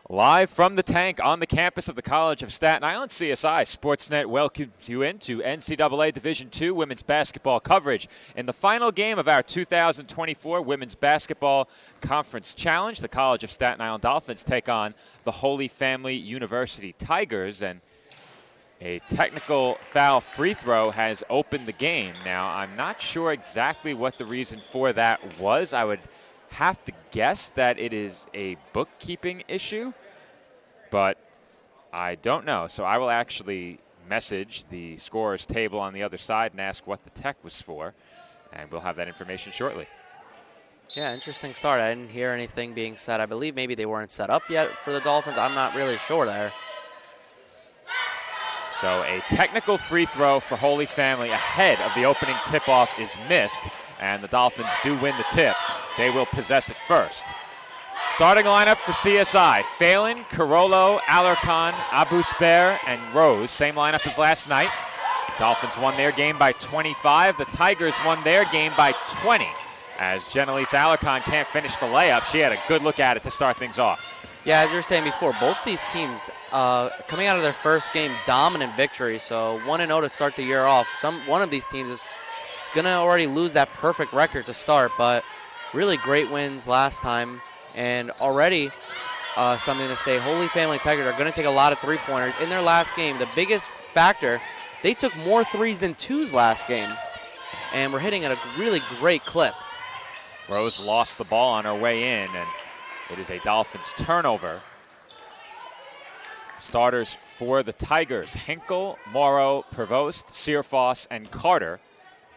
Live from the tank on the campus of the College of Staten Island, CSI Sportsnet welcomes you into NCAA Division II women's basketball coverage. In the final game of our 2024 Women's Basketball Conference Challenge, the College of Staten Island Dolphins take on the Holy Family University Tigers, and a technical foul free throw has opened the game. Now, I'm not sure exactly what the reason for that was. I would have to guess that it is a bookkeeping issue, but I don't know. So I will actually message the scorer's table on the other side and ask what the tech was for, and we'll have that information shortly. Yeah, interesting start. I didn't hear anything being said. I believe maybe they weren't set up yet for the Dolphins. I'm not really sure there. So a technical free throw for Holy Family ahead of the opening tip-off is missed, and the Dolphins do win the tip. They will possess it first. Starting lineup for CSI: Phelan, Carollo, Alarcon, Abusber, and Rose. Same lineup as last night. Dolphins won their game by 25. The Tigers won their game by 20. As Jenelise Alarcon can't finish the layup, she had a good look at it to start things off. Yeah, as you were saying before, both these teams coming out of their first game, dominant victory. So 1-0 to start the year off. One of these teams is going to already lose that perfect record to start, but really great wins last time. And already something to say, Holy Family Tigers are going to take a lot of three-pointers. In their last game, the biggest factor, they took more threes than twos last game. And we're hitting at a really great clip. Rose lost the ball on her way in, and it is a Dolphins turnover. Starters for the Tigers: Hinkle, Morrow, Prevost, Searfoss, and Carter.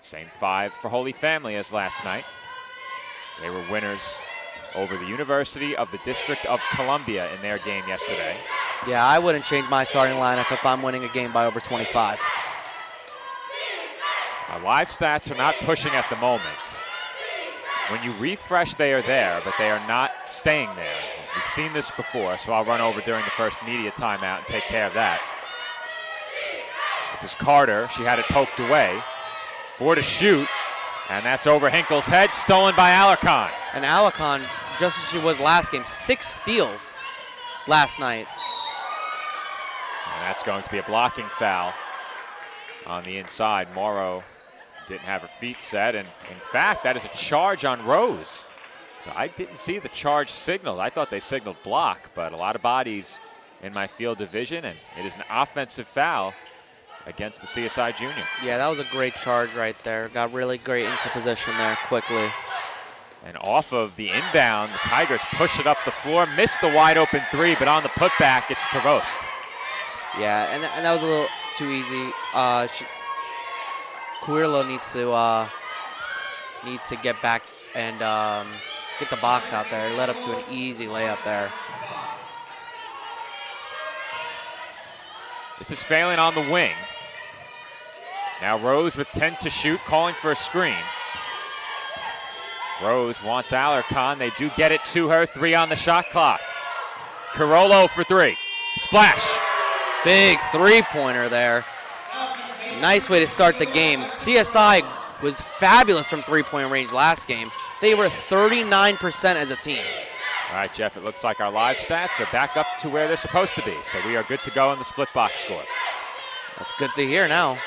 Same five for Holy Family as last night. They were winners over the University of the District of Columbia in their game yesterday. Yeah, I wouldn't change my starting lineup if I'm winning a game by over 25. Our live stats are not pushing at the moment. When you refresh, they are there, but they are not staying there. We've seen this before, so I'll run over during the first media timeout and take care of that. This is Carter. She had it poked away. 4 to shoot, and that's over Hinkle's head, stolen by Alarcon. And Alarcon, just as she was last game, 6 steals last night. And that's going to be a blocking foul on the inside. Morrow didn't have her feet set, and in fact, that is a charge on Rose. So I didn't see the charge signaled. I thought they signaled block, but a lot of bodies in my field division, and it is an offensive foul against the CSI junior. Yeah, that was a great charge right there. Got really great into position there quickly. And off of the inbound, the Tigers push it up the floor, missed the wide open three, but on the putback, it's Prevost. Yeah, and that was a little too easy. Cuirlo needs to get back and get the box out there. It led up to an easy layup there. This is Phelan on the wing. Now Rose with 10 to shoot, calling for a screen. Rose wants Alarcon. They do get it to her. 3 on the shot clock. Carollo for 3. Splash. Big three-pointer there. Nice way to start the game. CSI was fabulous from three-point range last game. They were 39% as a team. All right, Jeff, it looks like our live stats are back up to where they're supposed to be, so we are good to go in the split box score. That's good to hear now.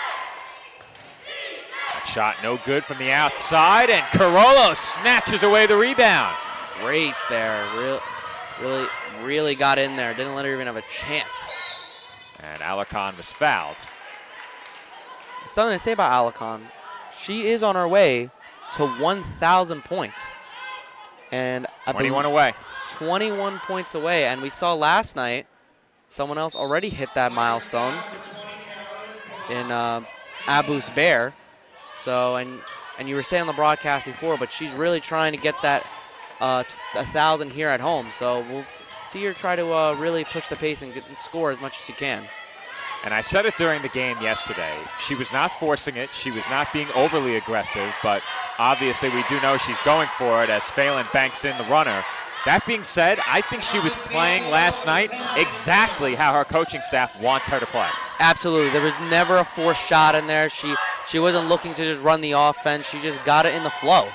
That shot no good from the outside, and Carollo snatches away the rebound. Great there. Really got in there. Didn't let her even have a chance. And Alarcon was fouled. Something to say about Alarcon. She is on her way to 1,000 points. And 21 away. 21 points away. And we saw last night someone else already hit that milestone in Abusber. So, and you were saying on the broadcast before, but she's really trying to get that 1,000 here at home. So we'll see her try to really push the pace and score as much as she can. And I said it during the game yesterday. She was not forcing it. She was not being overly aggressive, but obviously we do know she's going for it as Phelan banks in the runner. That being said, I think she was playing last night exactly how her coaching staff wants her to play. Absolutely. There was never a forced shot in there. She wasn't looking to just run the offense. She just got it in the flow.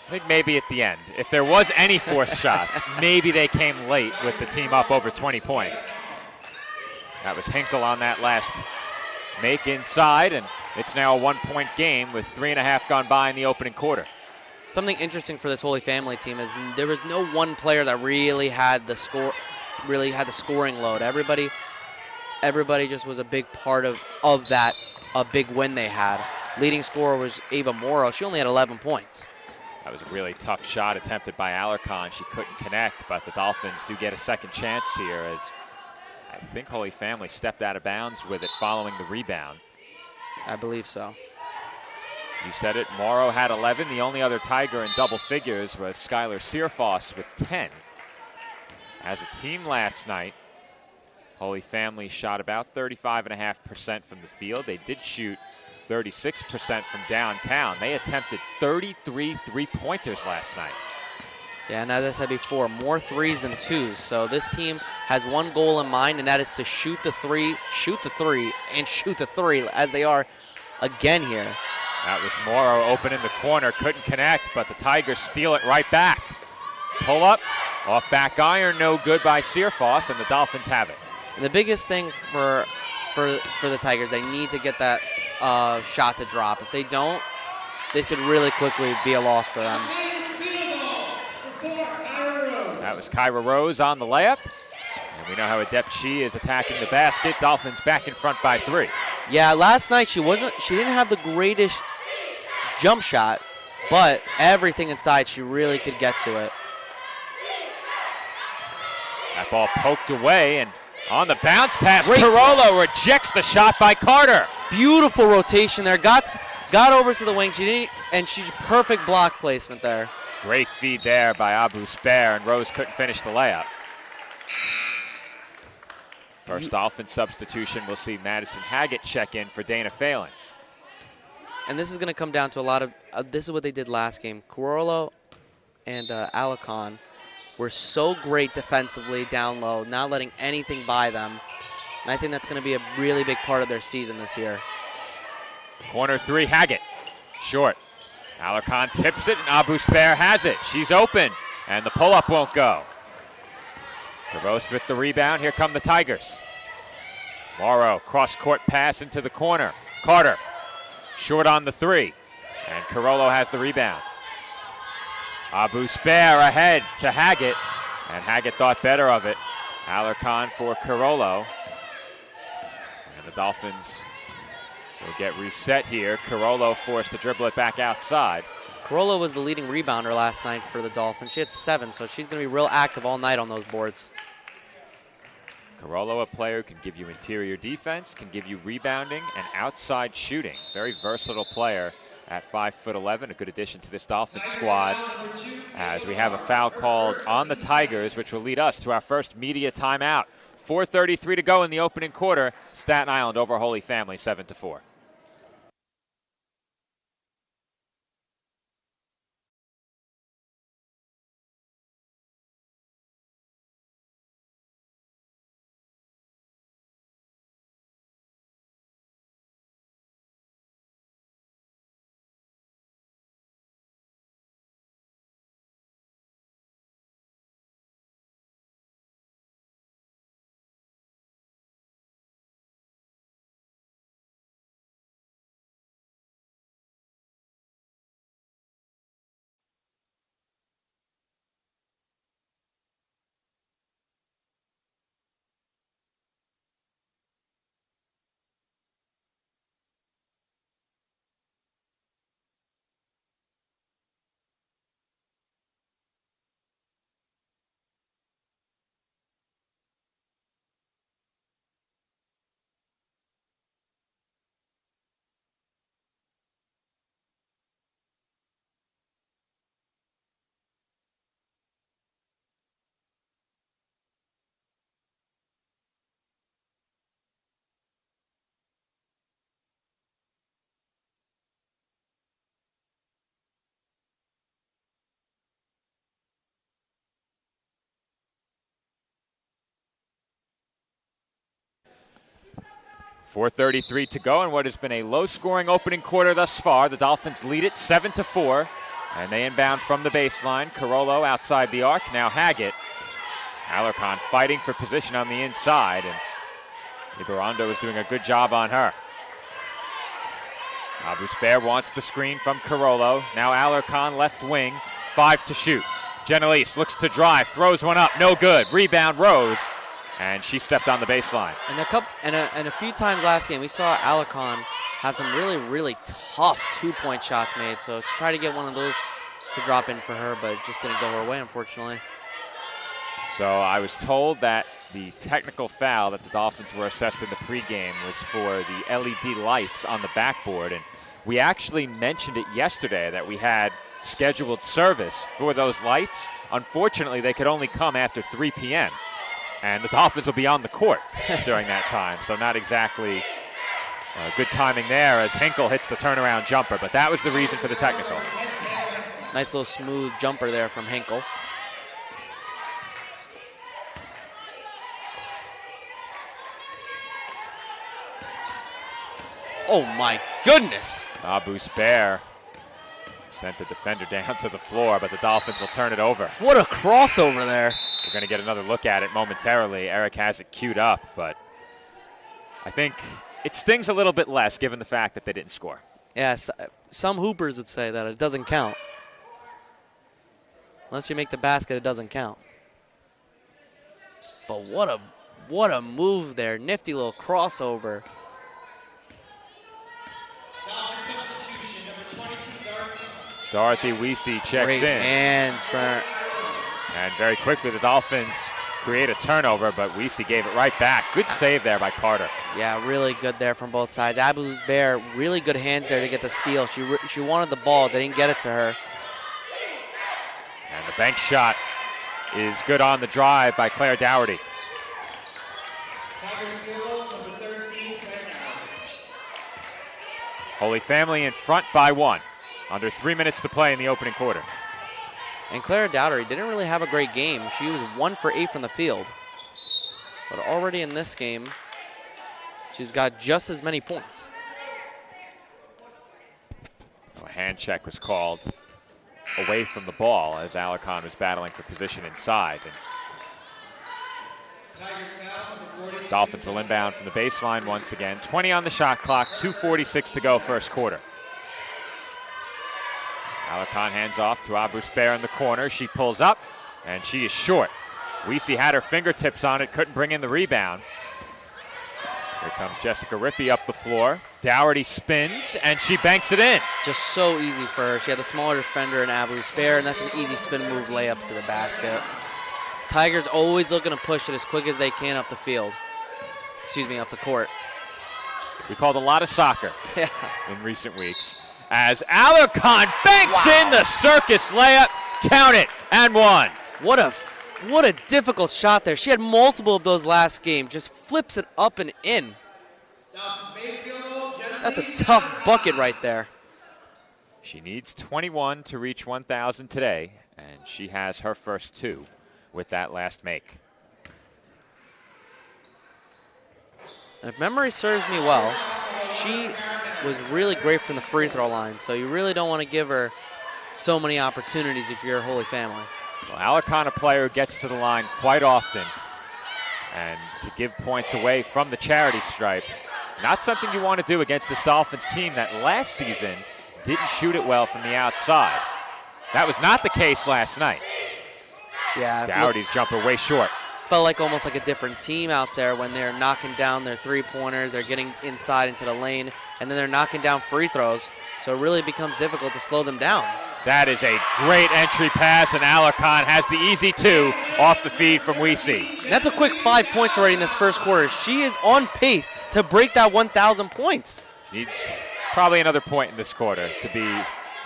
I think maybe at the end. If there was any forced shots, maybe they came late with the team up over 20 points. That was Hinkle on that last make inside, and it's now a 1-point game with 3.5 gone by in the opening quarter. Something interesting for this Holy Family team is there was no one player that really had the scoring load. Everybody just was a big part of that, a big win they had. Leading scorer was Ava Morrow. She only had 11 points. That was a really tough shot attempted by Alarcon. She couldn't connect, but the Dolphins do get a second chance here as I think Holy Family stepped out of bounds with it following the rebound. I believe so. You said it, Morrow had 11. The only other Tiger in double figures was Skylar Searfoss with 10. As a team last night, Holy Family shot about 35.5% from the field. They did shoot 36% from downtown. They attempted 33 three-pointers last night. Yeah, and as I said before, more threes than twos. So this team has one goal in mind, and that is to shoot the three, and shoot the three, as they are again here. That was Morrow open in the corner, couldn't connect, but the Tigers steal it right back. Pull up, off back iron, no good by Searfoss, and the Dolphins have it. And the biggest thing for the Tigers, they need to get that shot to drop. If they don't, this could really quickly be a loss for them. That was Kyra Rose on the layup. And we know how adept she is attacking the basket. Dolphins back in front by 3. Yeah, last night she didn't have the greatest jump shot, but everything inside she really could get to it. That ball poked away, and on the bounce pass, Carollo rejects the shot by Carter. Beautiful rotation there. Got over to the wing. She's perfect block placement there. Great feed there by Abu Spair, and Rose couldn't finish the layup. First Dolphins substitution, we'll see Madison Haggett check in for Dana Phelan. And this is going to come down to a lot of this is what they did last game. Carollo and Alarcon were so great defensively down low, not letting anything by them. And I think that's going to be a really big part of their season this year. Corner 3, Haggett. Short. Alarcon tips it, and Abu Spair has it. She's open, and the pull-up won't go. Provost with the rebound. Here come the Tigers. Morrow, cross-court pass into the corner. Carter, short on the 3, and Carollo has the rebound. Abu Spair ahead to Haggett, and Haggett thought better of it. Alarcon for Carollo. And the Dolphins will get reset here. Carollo forced to dribble it back outside. Carollo was the leading rebounder last night for the Dolphins. She had 7, so she's going to be real active all night on those boards. Carollo, a player who can give you interior defense, can give you rebounding and outside shooting. Very versatile player at 5'11", a good addition to this Dolphins squad. As we have a foul called on the Tigers, which will lead us to our first media timeout. 4:33 to go in the opening quarter. Staten Island over Holy Family, 7-4. .433 to go in what has been a low-scoring opening quarter thus far. The Dolphins lead it 7-4. And they inbound from the baseline. Carollo outside the arc. Now Haggett. Alarcon fighting for position on the inside, and Liberando is doing a good job on her. Abu-Spair wants the screen from Carollo. Now Alarcon left wing, 5 to shoot. Genelise looks to drive, throws one up, no good. Rebound Rose, and she stepped on the baseline. And a few times last game, we saw Alarcon have some really, really tough two-point shots made. So try to get one of those to drop in for her, but it just didn't go her way, unfortunately. So I was told that the technical foul that the Dolphins were assessed in the pregame was for the LED lights on the backboard. And we actually mentioned it yesterday that we had scheduled service for those lights. Unfortunately, they could only come after 3 p.m. And the Dolphins will be on the court during that time. So not exactly good timing there as Hinkle hits the turnaround jumper. But that was the reason for the technical. Nice little smooth jumper there from Hinkle. Oh my goodness! Abu-Spair sent the defender down to the floor, but the Dolphins will turn it over. What a crossover there. We're going to get another look at it momentarily. Eric has it queued up, but I think it stings a little bit less given the fact that they didn't score. Yes, some hoopers would say that it doesn't count. Unless you make the basket, it doesn't count. But what a move there. Nifty little crossover. Dorothy Weesey checks Great in. hands for. And very quickly the Dolphins create a turnover, but Weesey gave it right back. Good save there by Carter. Yeah, really good there from both sides. Abu-Spair, really good hands there to get the steal. She wanted the ball. They didn't get it to her. And the bank shot is good on the drive by Claire Dougherty. Holy Family in front by 1. Under 3 minutes to play in the opening quarter. And Claire Dougherty didn't really have a great game. She was 1 for 8 from the field. But already in this game, she's got just as many points. A hand check was called away from the ball as Alarcon was battling for position inside. And Dolphins will inbound from the baseline once again. 20 on the shot clock, 2:46 to go first quarter. Alarcon hands off to Abu-Spair in the corner. She pulls up, and she is short. Weesey had her fingertips on it, couldn't bring in the rebound. Here comes Jessica Rippey up the floor. Dougherty spins, and she banks it in. Just so easy for her. She had the smaller defender in Abu-Spair, and that's an easy spin move layup to the basket. Tigers always looking to push it as quick as they can up the field. Excuse me, up the court. We called a lot of soccer in recent weeks. As Alarcon banks in the circus layup, count it, and 1. What a difficult shot there. She had multiple of those last game. Just flips it up and in. That's a tough bucket right there. She needs 21 to reach 1,000 today, and she has her first 2 with that last make. If memory serves me well, she was really great from the free throw line, so you really don't want to give her so many opportunities if you're a Holy Family. Well, Alarcon, a player who gets to the line quite often, and to give points away from the charity stripe, not something you want to do against this Dolphins team that last season didn't shoot it well from the outside. That was not the case last night. Yeah, Dougherty's jumper way short. Felt like almost like a different team out there when they're knocking down their three-pointers, they're getting inside into the lane, and then they're knocking down free throws, so it really becomes difficult to slow them down. That is a great entry pass, and Alarcon has the easy 2 off the feed from Weesey. That's a quick 5 points already in this first quarter. She is on pace to break that 1,000 points. Needs probably another point in this quarter to be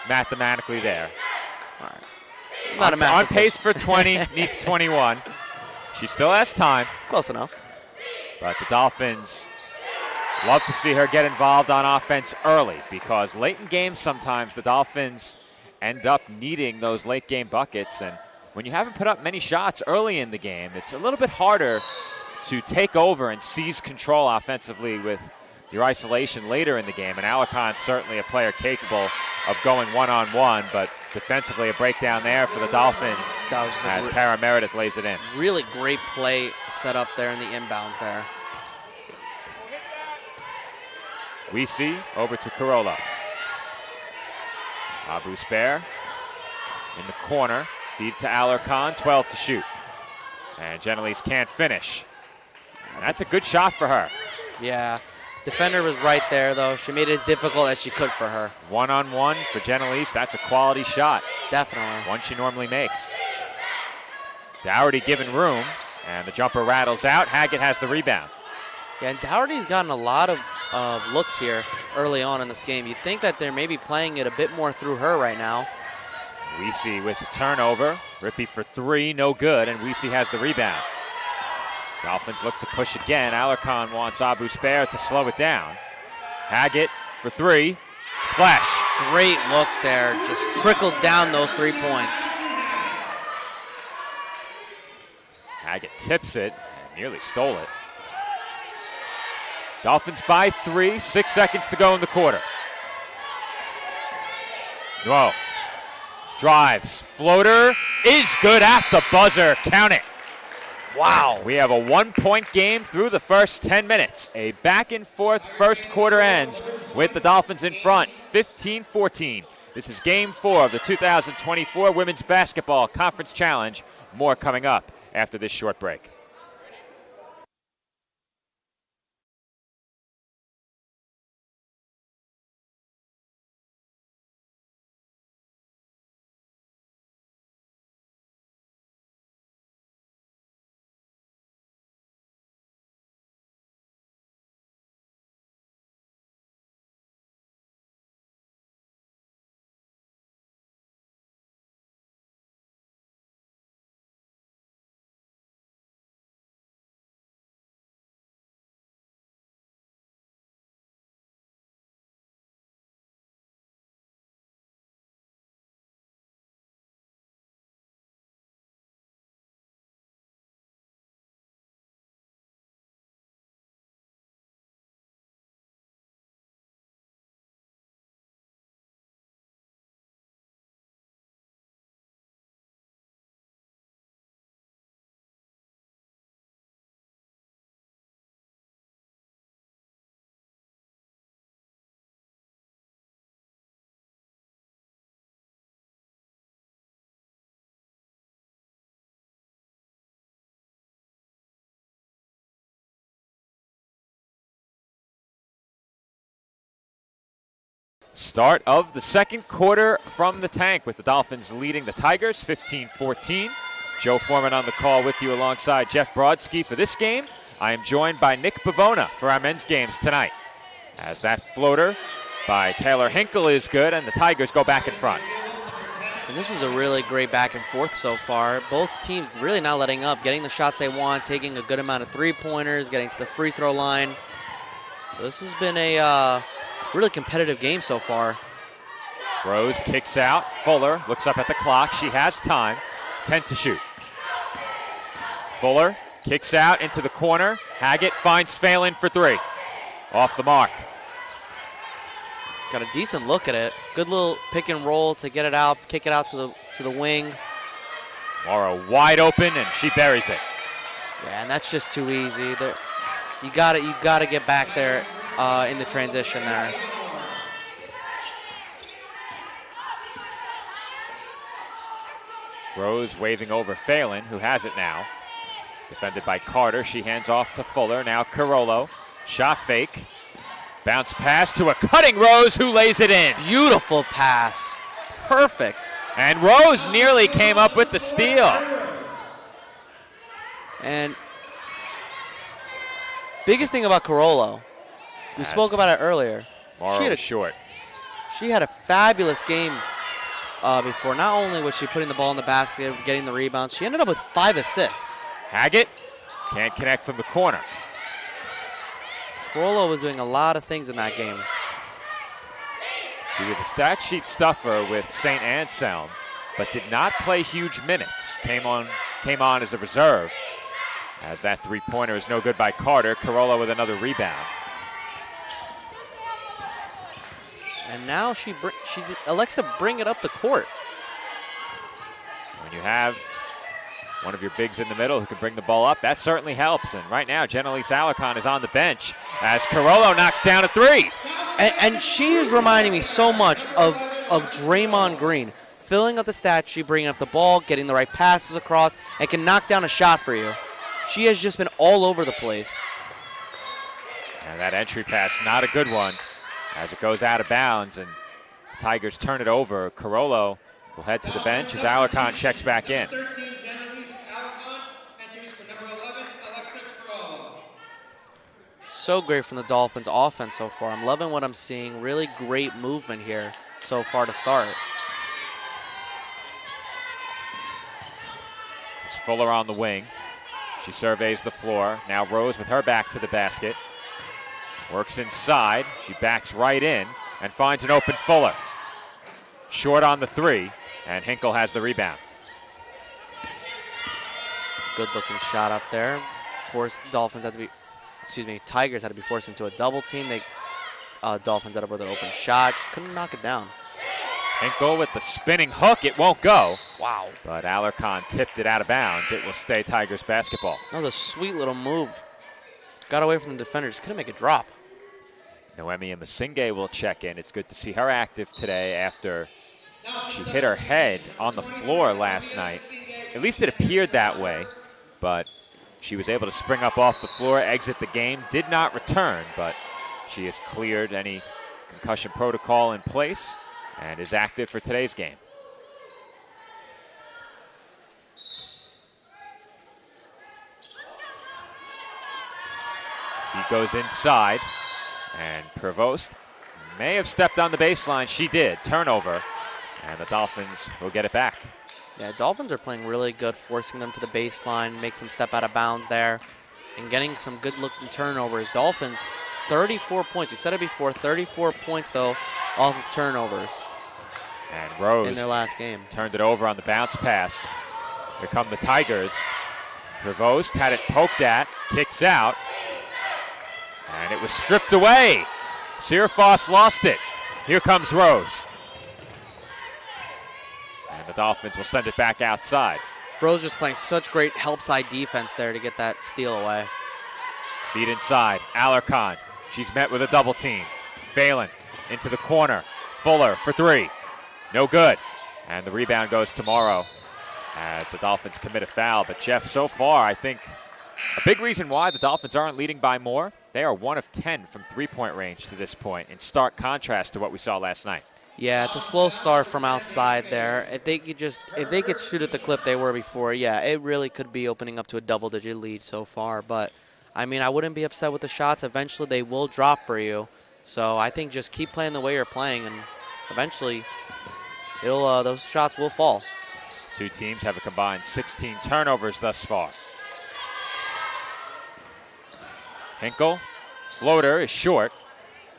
mathematically there. All right. On pace for 20, needs 21. She still has time. It's close enough. But the Dolphins love to see her get involved on offense early, because late in games sometimes the Dolphins end up needing those late game buckets. And when you haven't put up many shots early in the game, it's a little bit harder to take over and seize control offensively with your isolation later in the game. And Alarcon's certainly a player capable of going one-on-one, but Defensively, a breakdown there for the Dolphins That was just as Kara Meredith lays it in. really great play set up there in the inbounds there. We see over to Carolla. Abu Spair in the corner. Feed to Alarcon, 12 to shoot. And Genelise can't finish. And that's a good shot for her. Yeah, defender was right there, though. She made it as difficult as she could for her. One-on-one for Genelise. That's a quality shot. Definitely. One she normally makes. Dougherty given room, and the jumper rattles out. Haggett has the rebound. Yeah, and Dougherty's gotten a lot of looks here early on in this game. You'd think that they're maybe playing it a bit more through her right now. Weesey with the turnover. Rippey for three, no good, and Weesey has the rebound. Dolphins look to push again. Alarcon wants Abu Spair to slow it down. Haggett for three. Splash. Great look there. Just trickles down those 3 points. Haggett tips it and nearly stole it. Dolphins by 3, 6 seconds to go in the quarter. Whoa. Drives. Floater is good at the buzzer. Count it. Wow. We have a 1-point game through the first 10 minutes. A back and forth first quarter ends with the Dolphins in front, 15-14. This is game 4 of the 2024 Women's Basketball Conference Challenge. More coming up after this short break. Start of the second quarter from the tank with the Dolphins leading the Tigers 15-14. Joe Foreman on the call with you alongside Jeff Brodsky for this game. I am joined by Nick Pavona for our men's games tonight. As that floater by Taylor Hinkle is good and the Tigers go back in front. And this is a really great back and forth so far. Both teams really not letting up, getting the shots they want, taking a good amount of three-pointers, getting to the free throw line. So this has been a really competitive game so far. Rose kicks out. Fuller looks up at the clock. She has time. 10 to shoot. Fuller kicks out into the corner. Haggett finds Phelan for three. Off the mark. Got a decent look at it. Good little pick and roll to get it out, kick it out to the wing. Morrow wide open and she buries it. Yeah, and that's just too easy. You gotta get back there in the transition there. Rose waving over Phelan, who has it now. Defended by Carter. She hands off to Fuller. Now Carollo. Shot fake. Bounce pass to a cutting Rose, who lays it in. Beautiful pass. Perfect. And Rose nearly came up with the steal. And biggest thing about Carollo, we spoke about it earlier. Morrow was short. She had a fabulous game before. Not only was she putting the ball in the basket, getting the rebounds, she ended up with 5 assists. Haggett can't connect from the corner. Carollo was doing a lot of things in that game. She was a stat sheet stuffer with St. Anselm, but did not play huge minutes. Came on as a reserve. As that three-pointer is no good by Carter. Carollo with another rebound. And now she elects to bring it up the court. you have one of your bigs in the middle who can bring the ball up, that certainly helps. And right now, Jenelise Alarcon is on the bench as Carollo knocks down a three. And she is reminding me so much of Draymond Green, filling up the stat sheet, bringing up the ball, getting the right passes across, and can knock down a shot for you. She has just been all over the place. And that entry pass, not a good one, as it goes out of bounds, and the Tigers turn it over. Carollo will head to the bench as Alarcon checks back in. So great from the Dolphins offense so far. I'm loving what I'm seeing. Really great movement here so far to start. This is Fuller on the wing. She surveys the floor. Now Rose with her back to the basket. Works inside. She backs right in and finds an open Fuller. Short on the three, and Hinkle has the rebound. Good looking shot up there. Tigers had to be forced into a double team. Dolphins had to with an open shot. Just couldn't knock it down. Hinkle with the spinning hook. It won't go. Wow. But Alarcon tipped it out of bounds. It will stay Tigers basketball. That was a sweet little move. Got away from the defender. Just couldn't make it drop. Noemi Masinge will check in. It's good to see her active today after she hit her head on the floor last night. At least it appeared that way. But she was able to spring up off the floor, exit the game, did not return, but she has cleared any concussion protocol in place and is active for today's game. He goes inside, and Provost may have stepped on the baseline. She did. Turnover, and the Dolphins will get it back. Yeah, Dolphins are playing really good, forcing them to the baseline, makes them step out of bounds there, and getting some good-looking turnovers. Dolphins, 34 points. You said it before, 34 points, though, off of turnovers. And Rose in their last game turned it over on the bounce pass. Here come the Tigers. Prevost had it poked at, kicks out, and it was stripped away. Searfoss lost it. Here comes Rose. And the Dolphins will send it back outside. Rose just playing such great help side defense there to get that steal away. Feed inside. Alarcon. She's met with a double team. Phelan into the corner. Fuller for three. No good. And the rebound goes to Morrow as the Dolphins commit a foul. But Jeff, so far, I think a big reason why the Dolphins aren't leading by more, they are 1 of 10 from three-point range to this point, in stark contrast to what we saw last night. Yeah, it's a slow start from outside there. If they could shoot at the clip they were before, yeah, it really could be opening up to a double-digit lead so far. But, I mean, I wouldn't be upset with the shots. Eventually, they will drop for you. So I think just keep playing the way you're playing, and eventually, those shots will fall. Two teams have a combined 16 turnovers thus far. Hinkle, floater is short,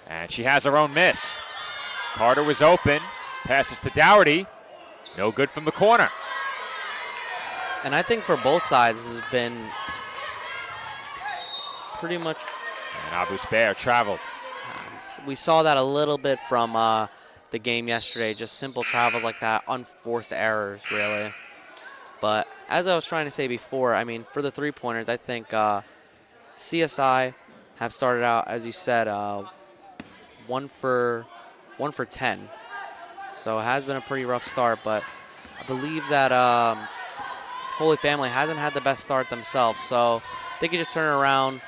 and she has her own miss. Carter was open, passes to Dougherty, no good from the corner. And I think for both sides, this has been pretty much. And Abus Bear traveled. We saw that a little bit from the game yesterday, just simple travels like that, unforced errors, really. But as I was trying to say before, I mean, for the three-pointers, I think CSI have started out, as you said, 1 for 10. So it has been a pretty rough start, but I believe that Holy Family hasn't had the best start themselves. So they could just turn it around.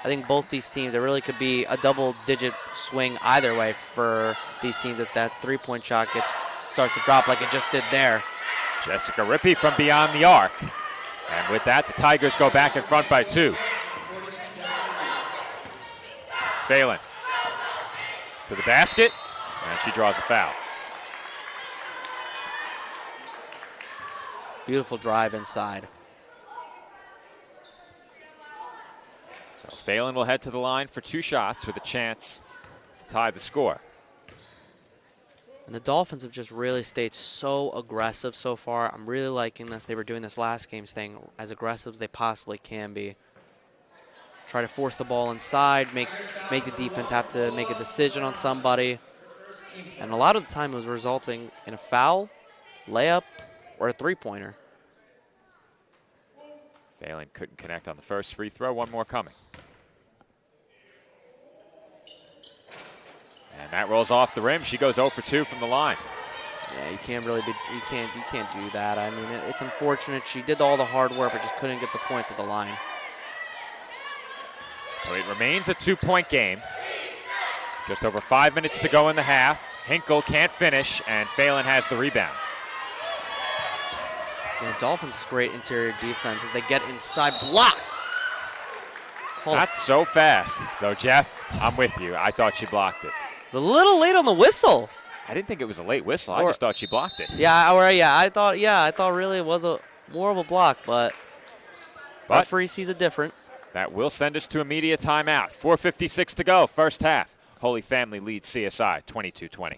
I think both these teams, there really could be a double-digit swing either way for these teams if that three-point shot starts to drop like it just did there. Jessica Rippey from beyond the arc. And with that, the Tigers go back in front by 2. Phelan to the basket, and she draws a foul. Beautiful drive inside. So Phelan will head to the line for 2 shots with a chance to tie the score. And the Dolphins have just really stayed so aggressive so far. I'm really liking this. They were doing this last game, staying as aggressive as they possibly can be. Try to force the ball inside, make the defense have to make a decision on somebody. And a lot of the time it was resulting in a foul, layup, or a three-pointer. Phelan couldn't connect on the first free throw. One more coming. And that rolls off the rim. She goes 0 for 2 from the line. Yeah, you can't really you can't do that. I mean, it's unfortunate. She did all the hard work, but just couldn't get the points at the line. So it remains a 2-point game. Just over 5 minutes to go in the half. Hinkle can't finish, and Phelan has the rebound. The Dolphins' great interior defense as they get inside block. Not so fast, though, Jeff. I'm with you. I thought she blocked it. It's a little late on the whistle. I didn't think it was a late whistle. I just thought she blocked it. I thought really it was more of a block, but referee sees it different. That will send us to a media timeout. 4:56 to go, first half. Holy Family leads CSI 22-20.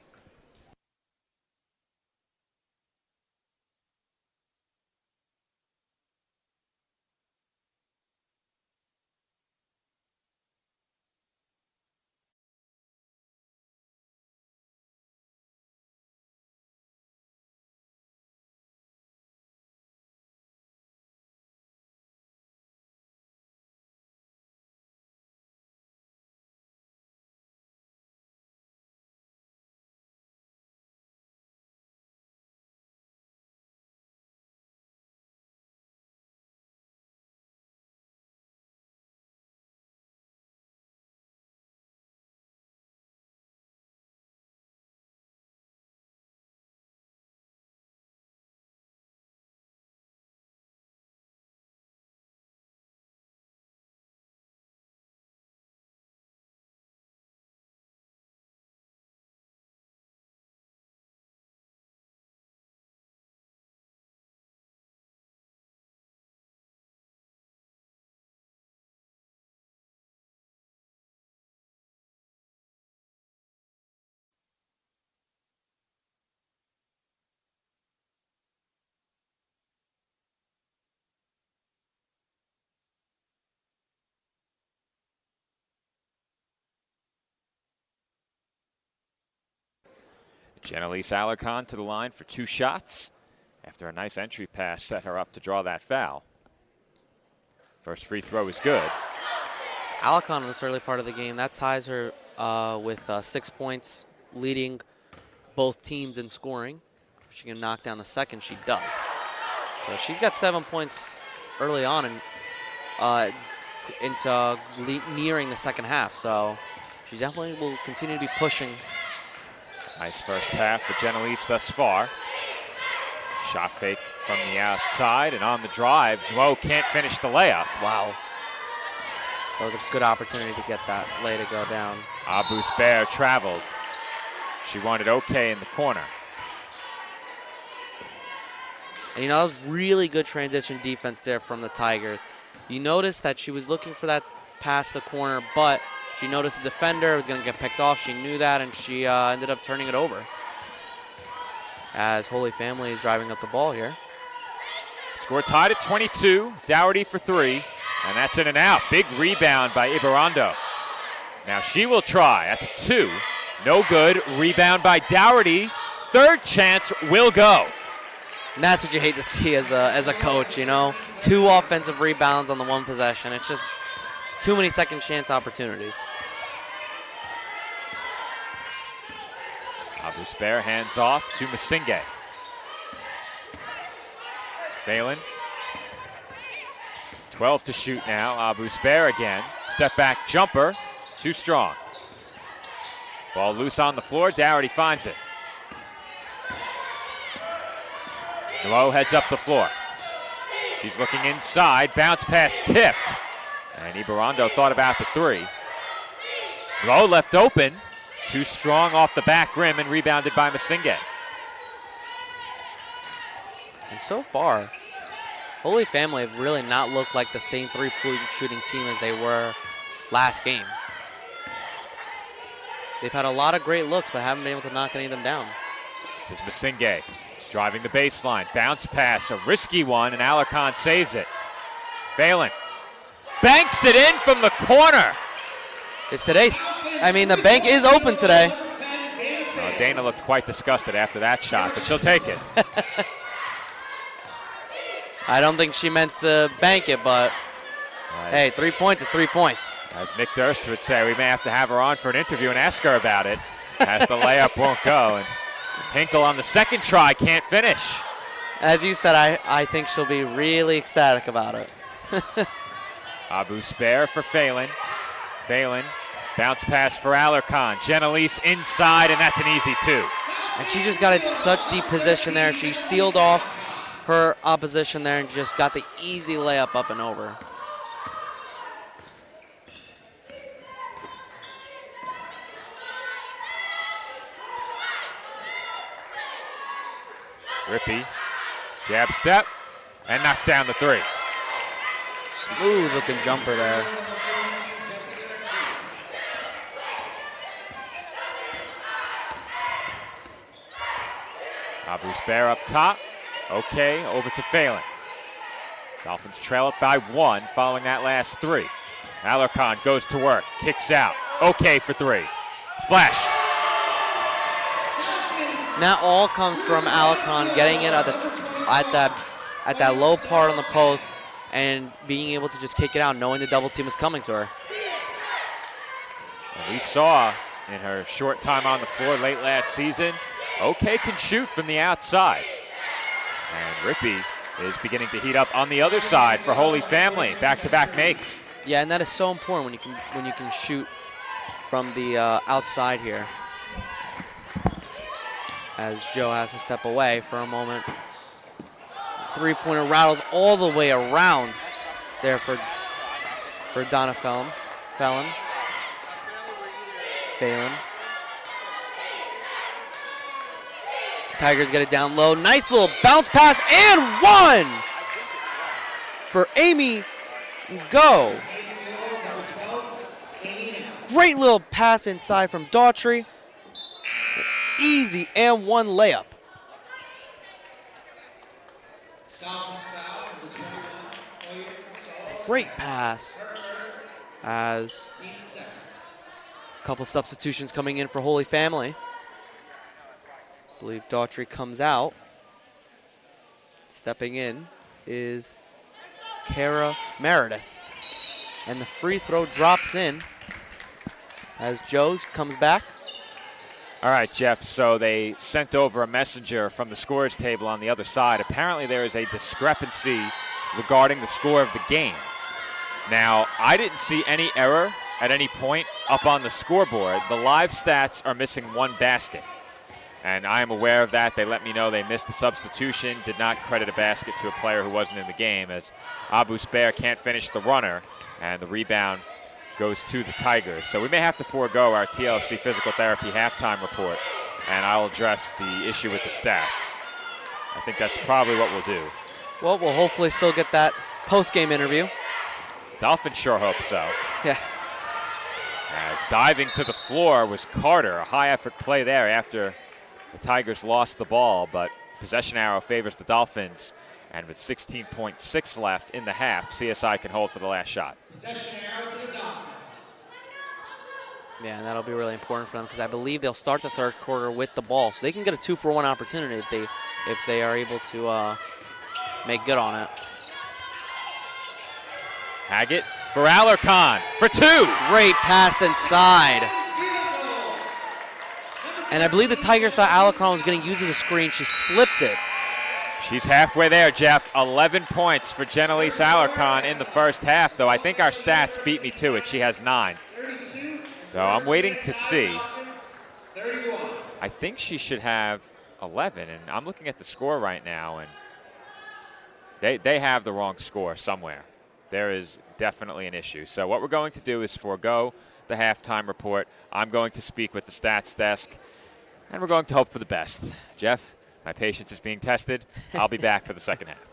Jenelise Alarcon to the line for 2 shots. After a nice entry pass, set her up to draw that foul. First free throw is good. Alarcon in this early part of the game, that ties her with 6 points, leading both teams in scoring. If she can knock down the second, she does. So she's got 7 points early on and into nearing the second half. So she definitely will continue to be pushing. Nice first half for Jenelise thus far. Shot fake from the outside and on the drive. Whoa, can't finish the layup. Wow. That was a good opportunity to get that lay to go down. Abu-Spair traveled. She wanted okay in the corner. And that was really good transition defense there from the Tigers. You noticed that she was looking for that past the corner, but she noticed the defender was going to get picked off. She knew that, and she ended up turning it over. As Holy Family is driving up the ball here. Score tied at 22. Dougherty for 3, and that's in and out. Big rebound by Ibarando. Now she will try. That's a 2. No good. Rebound by Dougherty. Third chance will go. And that's what you hate to see as a coach, 2 offensive rebounds on the 1 possession. It's just too many second chance opportunities. Abu-Spair hands off to Masinge. Phelan. 12 to shoot now. Abu-Spair again. Step back jumper. Too strong. Ball loose on the floor. Dougherty finds it. Noel heads up the floor. She's looking inside. Bounce pass tipped. And Ibarando thought about the 3. Low left open. Too strong off the back rim and rebounded by Masinge. And so far, Holy Family have really not looked like the same 3-point shooting team as they were last game. They've had a lot of great looks, but haven't been able to knock any of them down. This is Masinge driving the baseline. Bounce pass, a risky one, and Alarcon saves it. Phelan banks it in from the corner. It's today's. The bank is open today. Dana looked quite disgusted after that shot, but she'll take it. I don't think she meant to bank it, but hey, 3 points is 3 points. As Nick Durst would say, we may have to have her on for an interview and ask her about it, as the layup won't go. And Hinkle on the second try can't finish. As you said, I think she'll be really ecstatic about it. Abu Spair for Phelan. Phelan, bounce pass for Alarcon. Genelise inside, and that's an easy 2. And she just got in such deep position there. She sealed off her opposition there and just got the easy layup up and over. Rippey, jab step, and knocks down the 3. Smooth looking jumper there. Abu Spair up top. Okay, over to Phelan. Dolphins trail it by 1 following that last 3. Alarcon goes to work, kicks out. Okay for 3. Splash. That all comes from Alarcon getting it at that low part on the post and being able to just kick it out, knowing the double team is coming to her. And we saw in her short time on the floor late last season, OK can shoot from the outside. And Rippey is beginning to heat up on the other side for Holy Family. Back-to-back makes. Yeah, and that is so important when you can shoot from the outside here. As Joe has to step away for a moment. Three-pointer rattles all the way around there for Donna Phelan. Tigers get it down low. Nice little bounce pass and 1 for Amy Go. Great little pass inside from Daughtry. Easy and 1 layup. Great pass as a couple substitutions coming in for Holy Family. I believe Daughtry comes out. Stepping in is Kara Meredith. And the free throw drops in as Joe comes back. All right, Jeff, so they sent over a messenger from the scores table on the other side. Apparently there is a discrepancy regarding the score of the game. Now, I didn't see any error at any point up on the scoreboard. The live stats are missing 1 basket. And I am aware of that. They let me know they missed a substitution, did not credit a basket to a player who wasn't in the game, as Abu Spair can't finish the runner, and the rebound goes to the Tigers. So we may have to forego our TLC physical therapy halftime report, and I'll address the issue with the stats. I think that's probably what we'll do. Well, we'll hopefully still get that post-game interview. Dolphins sure hope so. Yeah. As diving to the floor was Carter. A high-effort play there after the Tigers lost the ball, but possession arrow favors the Dolphins. And with 16.6 left in the half, CSI can hold for the last shot. Possession arrow to the Dolphins. Yeah, and that'll be really important for them because I believe they'll start the third quarter with the ball, so they can get a 2-for-1 opportunity if they are able to make good on it. Haggett for Alarcon for 2. Great pass inside. And I believe the Tigers thought Alarcon was going to use as a screen. She slipped it. She's halfway there, Jeff. 11 points for Genelise Alarcon in the first half, though I think our stats beat me to it. She has 9. So I'm waiting to see. I think she should have 11, and I'm looking at the score right now, and they have the wrong score somewhere. There is definitely an issue. So what we're going to do is forego the halftime report. I'm going to speak with the stats desk, and we're going to hope for the best. Jeff, my patience is being tested. I'll be back for the second half.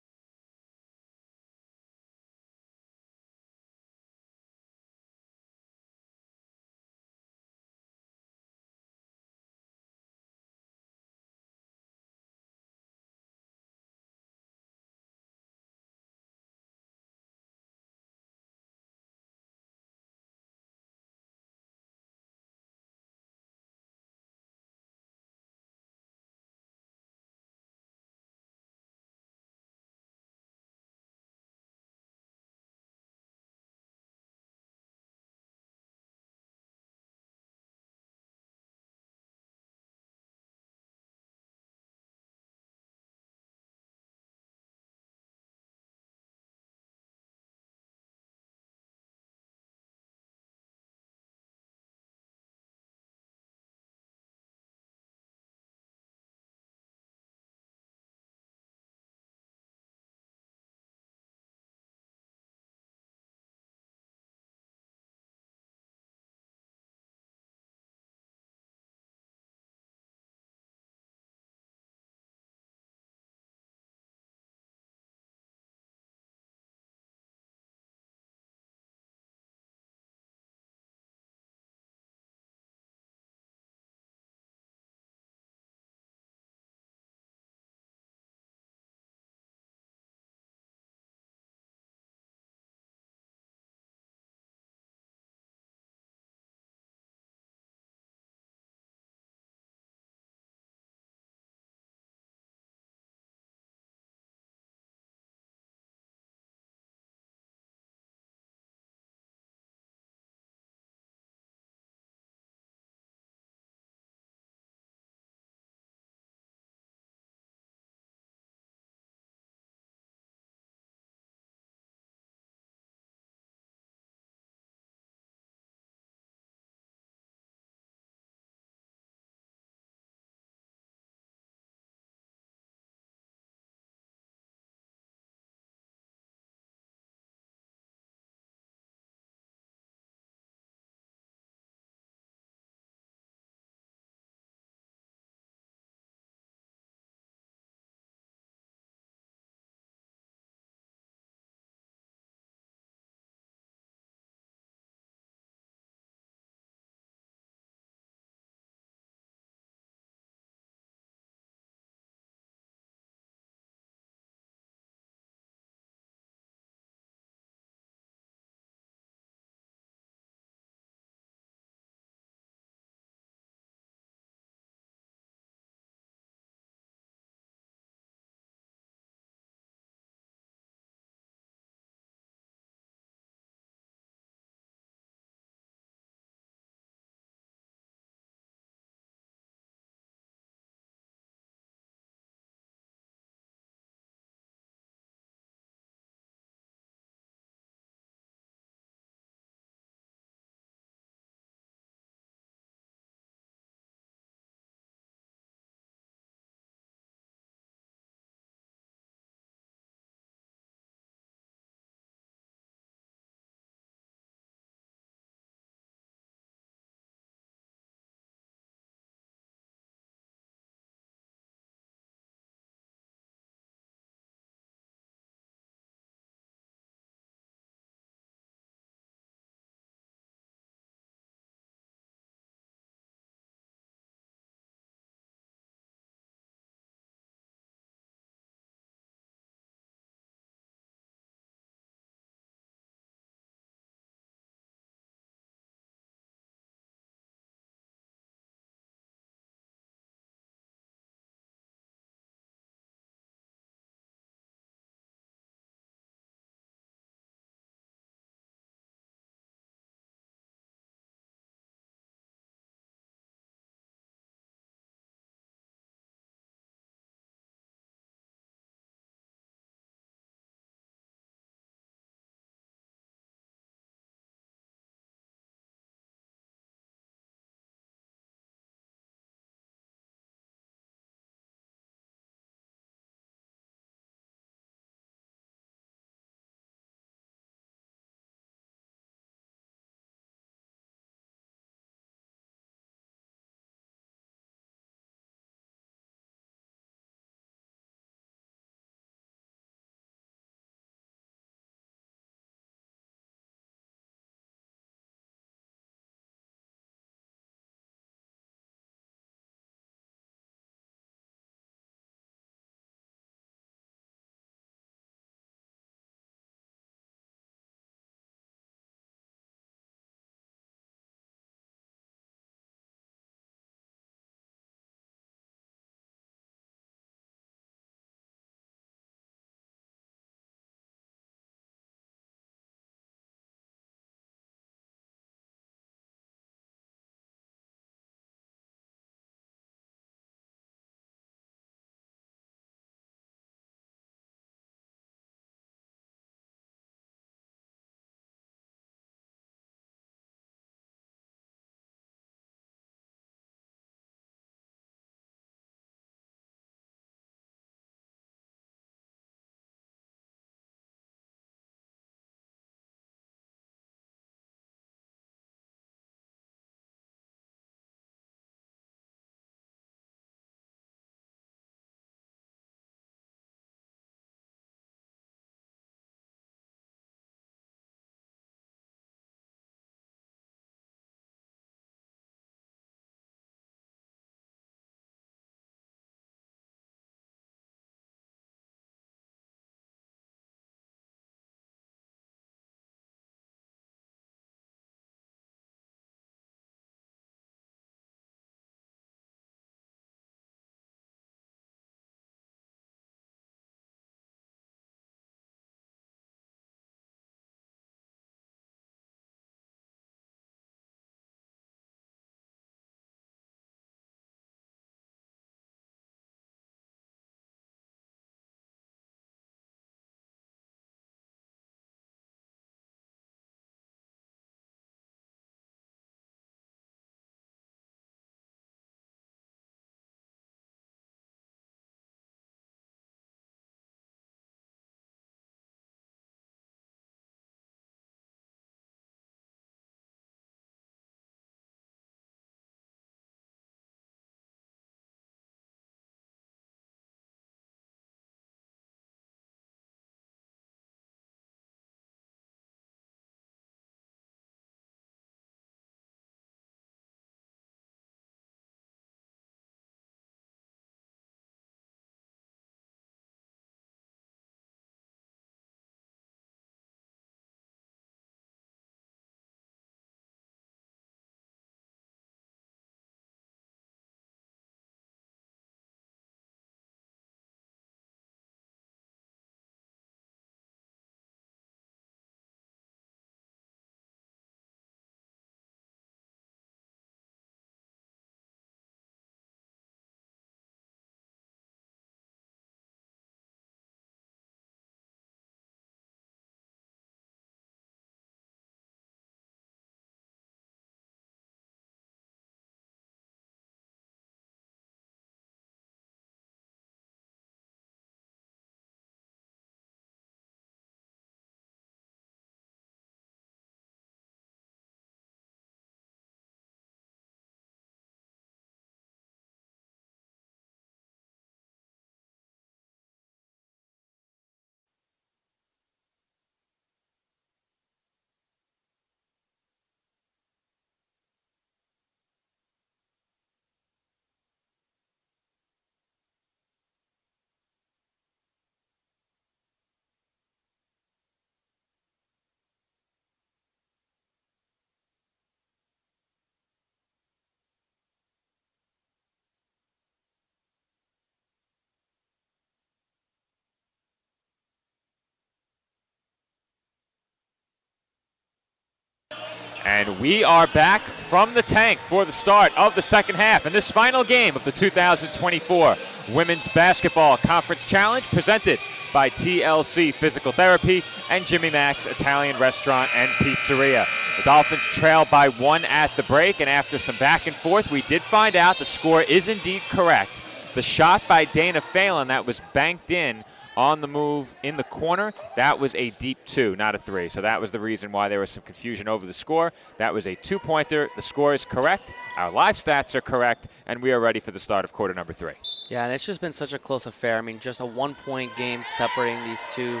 And we are back from the tank for the start of the second half in this final game of the 2024 Women's Basketball Conference Challenge, presented by TLC Physical Therapy and Jimmy Mac's Italian Restaurant and Pizzeria. The Dolphins trail by 1 at the break, and after some back and forth, we did find out the score is indeed correct. The shot by Dana Phelan that was banked in on the move in the corner, that was a deep 2, not a 3. So that was the reason why there was some confusion over the score. That was a 2-pointer. The score is correct. Our live stats are correct, and we are ready for the start of quarter number 3. Yeah, and it's just been such a close affair. I mean, just a 1-point game separating these two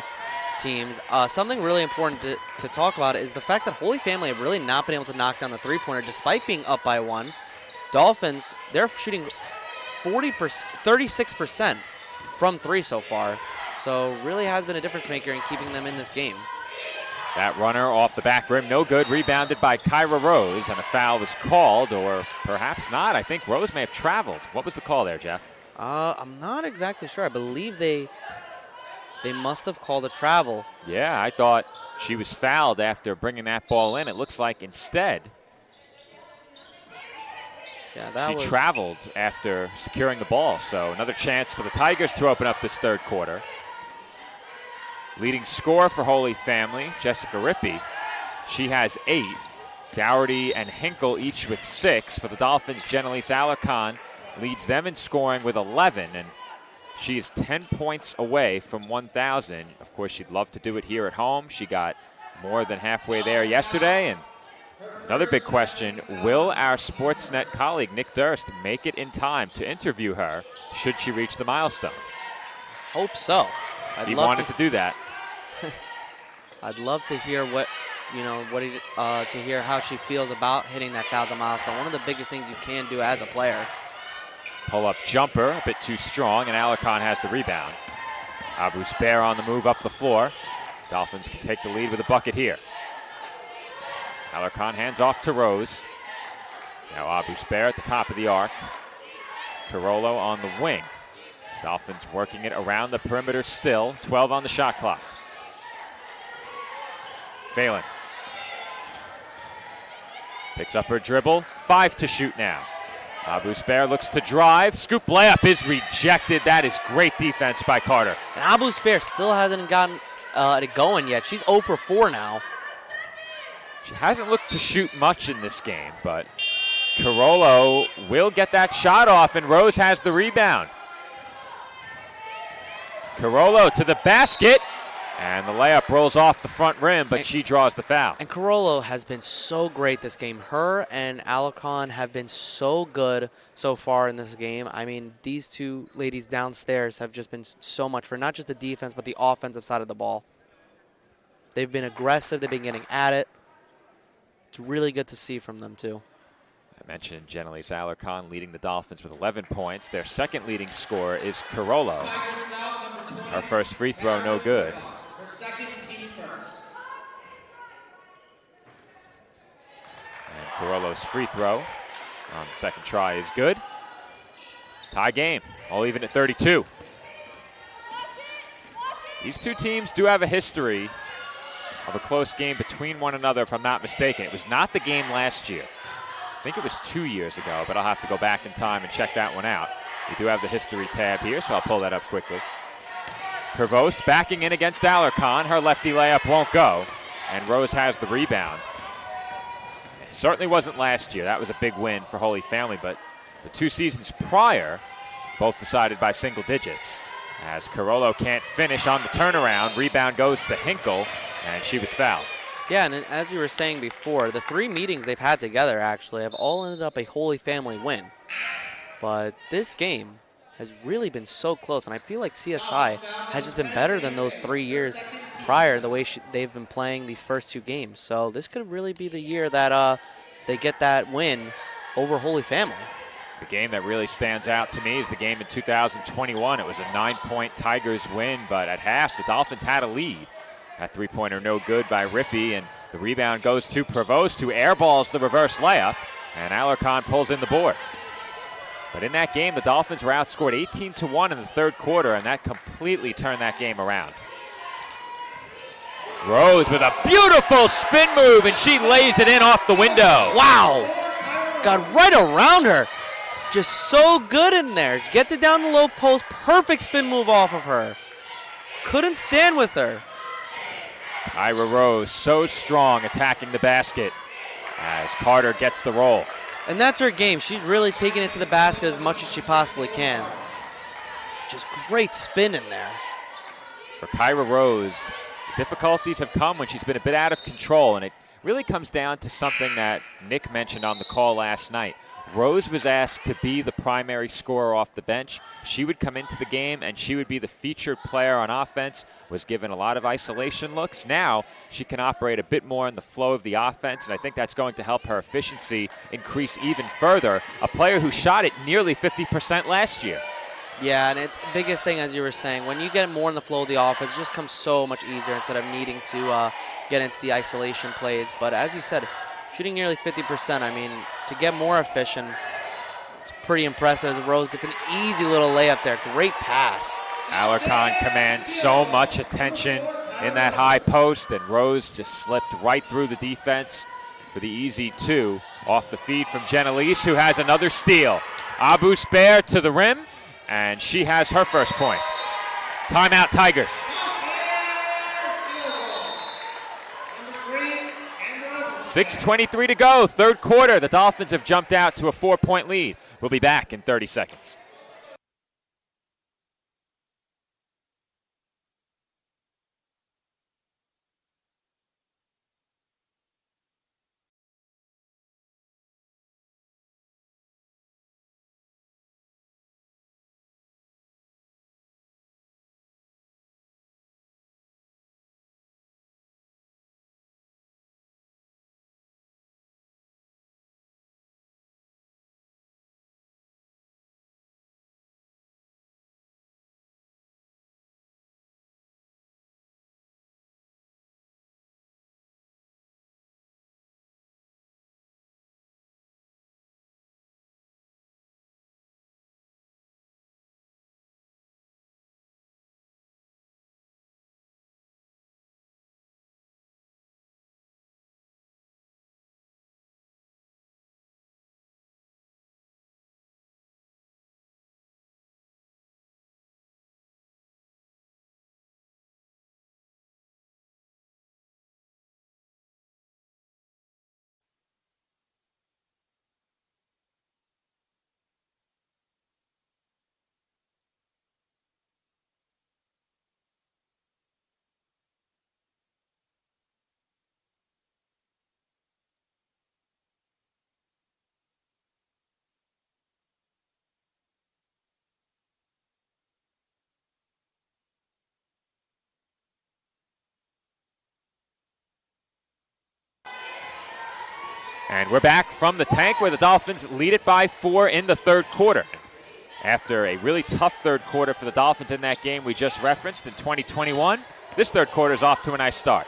teams. Something really important to talk about is the fact that Holy Family have really not been able to knock down the three-pointer despite being up by 1. Dolphins, they're shooting 36% from 3 so far. So really has been a difference maker in keeping them in this game. That runner off the back rim, no good. Rebounded by Kyra Rose, and a foul was called, or perhaps not. I think Rose may have traveled. What was the call there, Jeff? I'm not exactly sure. I believe they must have called a travel. Yeah, I thought she was fouled after bringing that ball in. It looks like instead she traveled after securing the ball. So another chance for the Tigers to open up this third quarter. Leading scorer for Holy Family, Jessica Rippey. She has 8. Dougherty and Hinkle each with 6. For the Dolphins, Jenelise Alarcon leads them in scoring with 11, and she is 10 points away from 1,000. Of course, she'd love to do it here at home. She got more than halfway there yesterday. And another big question, will our Sportsnet colleague Nick Durst make it in time to interview her should she reach the milestone? Hope so. He wanted to do that. I'd love to hear to hear how she feels about hitting that 1,000 milestone. One of the biggest things you can do as a player. Pull-up jumper, a bit too strong, and Alarcon has the rebound. Abu-Spair on the move up the floor. Dolphins can take the lead with a bucket here. Alarcon hands off to Rose. Now Abu-Spair at the top of the arc. Carollo on the wing. Dolphins working it around the perimeter still. 12 on the shot clock. Phelan picks up her dribble. 5 to shoot now. Abu-Spair looks to drive. Scoop layup is rejected. That is great defense by Carter. And Abu-Spair still hasn't gotten it going yet. She's 0 for 4 now. She hasn't looked to shoot much in this game, but Carollo will get that shot off, and Rose has the rebound. Carollo to the basket, and the layup rolls off the front rim, but she draws the foul. And Carollo has been so great this game. Her and Alarcon have been so good so far in this game. I mean, these two ladies downstairs have just been so much for not just the defense, but the offensive side of the ball. They've been aggressive. They've been getting at it. It's really good to see from them, too. I mentioned Jenelise Alarcon leading the Dolphins with 11 points. Their second leading scorer is Carollo. Her first free throw, no good. Her second, team first. And Carollo's free throw on the second try is good. Tie game, all even at 32. These two teams do have a history of a close game between one another, if I'm not mistaken. It was not the game last year. I think it was 2 years ago, but I'll have to go back in time and check that one out. We do have the history tab here, so I'll pull that up quickly. Provost backing in against Alarcon. Her lefty layup won't go, and Rose has the rebound. It certainly wasn't last year. That was a big win for Holy Family, but the 2 seasons prior, both decided by single digits. As Carollo can't finish on the turnaround, rebound goes to Hinkle, and she was fouled. Yeah, and as you were saying before, the 3 meetings they've had together actually have all ended up a Holy Family win. But this game has really been so close, and I feel like CSI has just been better than those 3 years prior, the way they've been playing these first 2 games. So this could really be the year that they get that win over Holy Family. The game that really stands out to me is the game in 2021. It was a 9-point Tigers win, but at half, the Dolphins had a lead. That three-pointer no good by Rippey, and the rebound goes to Provost, who airballs the reverse layup, and Alarcon pulls in the board. But in that game, the Dolphins were outscored 18-1 in the third quarter, and that completely turned that game around. Rose with a beautiful spin move, and she lays it in off the window. Wow. Got right around her. Just so good in there. Gets it down the low post. Perfect spin move off of her. Couldn't stand with her. Kyra Rose so strong attacking the basket as Carter gets the roll. And that's her game. She's really taking it to the basket as much as she possibly can. Just great spin in there. For Kyra Rose, the difficulties have come when she's been a bit out of control, and it really comes down to something that Nick mentioned on the call last night. Rose was asked to be the primary scorer off the bench. She would come into the game and she would be the featured player on offense, was given a lot of isolation looks. Now she can operate a bit more in the flow of the offense, and I think that's going to help her efficiency increase even further. A player who shot it nearly 50% last year. Yeah, and it's the biggest thing, as you were saying, when you get more in the flow of the offense, it just comes so much easier instead of needing to get into the isolation plays. But as you said, shooting nearly 50%, I mean, to get more efficient, it's pretty impressive as Rose gets an easy little layup there. Great pass. Alarcon commands so much attention in that high post, and Rose just slipped right through the defense for the easy two off the feed from Genelise, who has another steal. Abu Spair to the rim, and she has her first points. Timeout, Tigers. 6:23 to go, third quarter. The Dolphins have jumped out to a 4-point lead. We'll be back in 30 seconds. And we're back from the tank where the Dolphins lead it by 4 in the third quarter. After a really tough third quarter for the Dolphins in that game we just referenced in 2021, this third quarter is off to a nice start.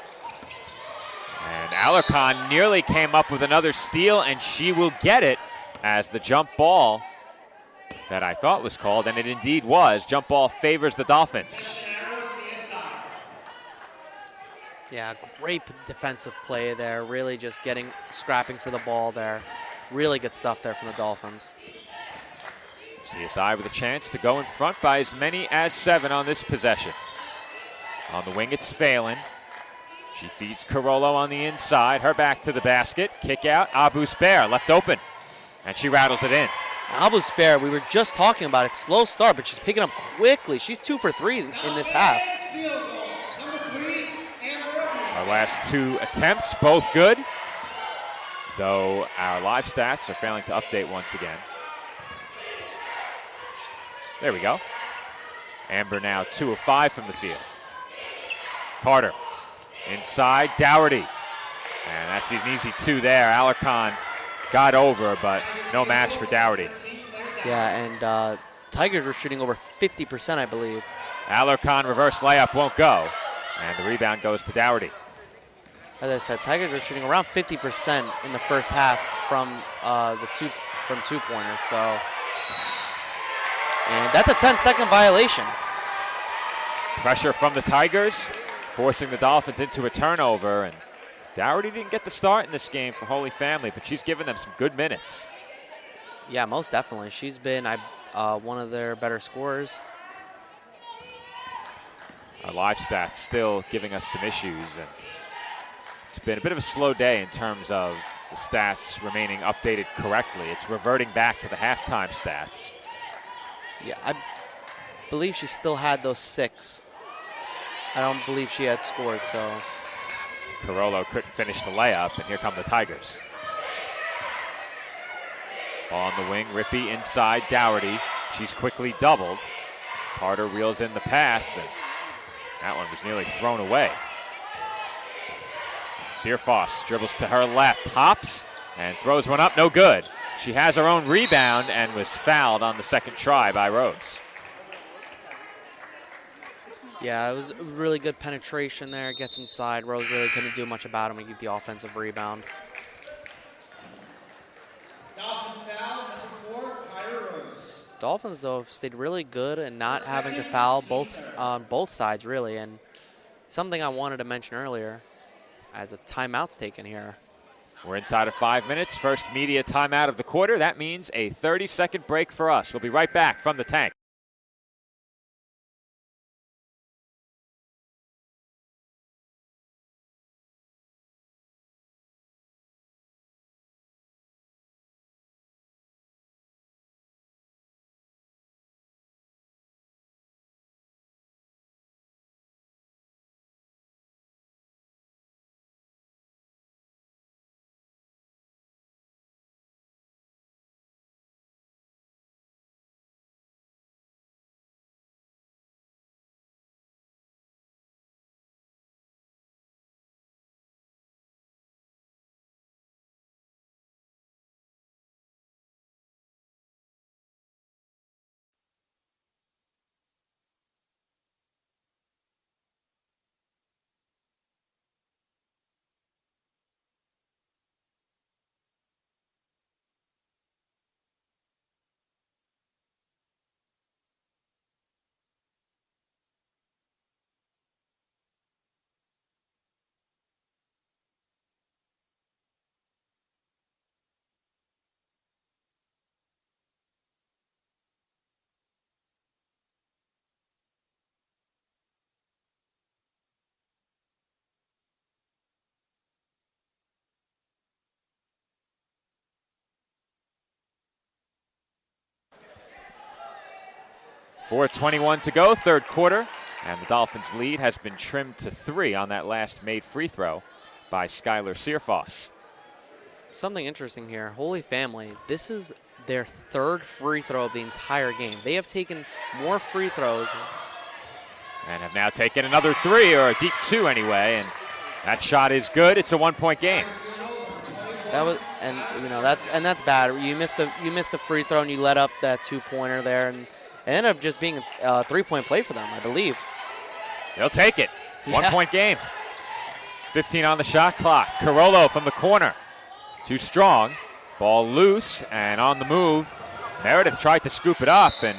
And Alarcon nearly came up with another steal, and she will get it as the jump ball that I thought was called, and it indeed was. Jump ball favors the Dolphins. Yeah, great defensive play there. Really just scrapping for the ball there. Really good stuff there from the Dolphins. CSI with a chance to go in front by as many as 7 on this possession. On the wing, it's Phelan. She feeds Carollo on the inside. Her back to the basket. Kick out. Abu Spair left open. And she rattles it in. Abu Spair, we were just talking about it. Slow start, but she's picking up quickly. She's 2 for 3 in this half. Our last 2 attempts, both good. Though our live stats are failing to update once again. There we go. Amber now 2 of 5 from the field. Carter inside, Dougherty. And that's an easy 2 there. Alarcon got over, but no match for Dougherty. Yeah, and Tigers were shooting over 50%, I believe. Alarcon reverse layup won't go. And the rebound goes to Dougherty. As I said, Tigers are shooting around 50% in the first half from two-pointers. So, and that's a 10-second violation. Pressure from the Tigers. forcing the Dolphins into a turnover. And Dougherty didn't get the start in this game for Holy Family, but she's given them some good minutes. Yeah, most definitely. She's been one of their better scorers. Our live stats still giving us some issues, and it's been a bit of a slow day in terms of the stats remaining updated correctly. It's reverting back to the halftime stats. Yeah, I believe she still had those 6. I don't believe she had scored, so. Carollo couldn't finish the layup, and here come the Tigers. Ball on the wing, Rippey inside, Dougherty. She's quickly doubled. Carter reels in the pass, and that one was nearly thrown away. Searfoss dribbles to her left, hops, and throws one up, no good. She has her own rebound and was fouled on the second try by Rose. Yeah, it was really good penetration there. Gets inside. Rose really couldn't do much about him and get the offensive rebound. Dolphins foul, number 4, Kyra Rose. Dolphins, though, have stayed really good and not having to foul on both sides, really. And something I wanted to mention earlier, as a timeout's taken here. We're inside of 5 minutes. First media timeout of the quarter. That means a 30-second break for us. We'll be right back from the tank. .4:21 to go, third quarter. And the Dolphins' lead has been trimmed to 3 on that last made free throw by Skylar Searfoss. Something interesting here. Holy Family, this is their 3rd free throw of the entire game. They have taken more free throws. And have now taken another 3, or a deep 2 anyway. And that shot is good. It's a 1-point game. That was, that's bad. You missed the free throw and you let up that 2-pointer there, and it ended up just being a 3-point play for them, I believe. They'll take it. Yeah. 1-point game. 15 on the shot clock. Carollo from the corner. Too strong. Ball loose and on the move. Meredith tried to scoop it up, and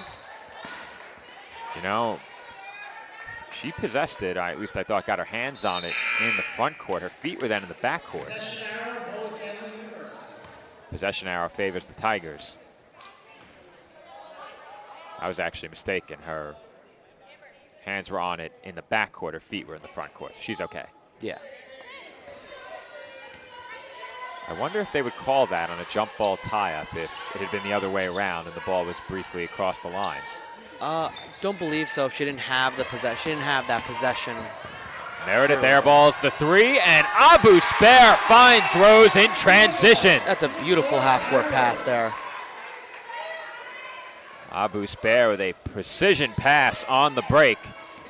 she possessed it. At least I thought got her hands on it in the front court. Her feet were then in the back court. Possession arrow, Holy Family University. Possession arrow favors the Tigers. I was actually mistaken. Her hands were on it in the back court. Her feet were in the front court. She's okay. Yeah. I wonder if they would call that on a jump ball tie-up if it had been the other way around and the ball was briefly across the line. Don't believe so. If she didn't have the possession. She didn't have that possession. Meredith airballs the 3, and Abu Spair finds Rose in transition. That's a beautiful half-court pass there. Abu Spair with a precision pass on the break,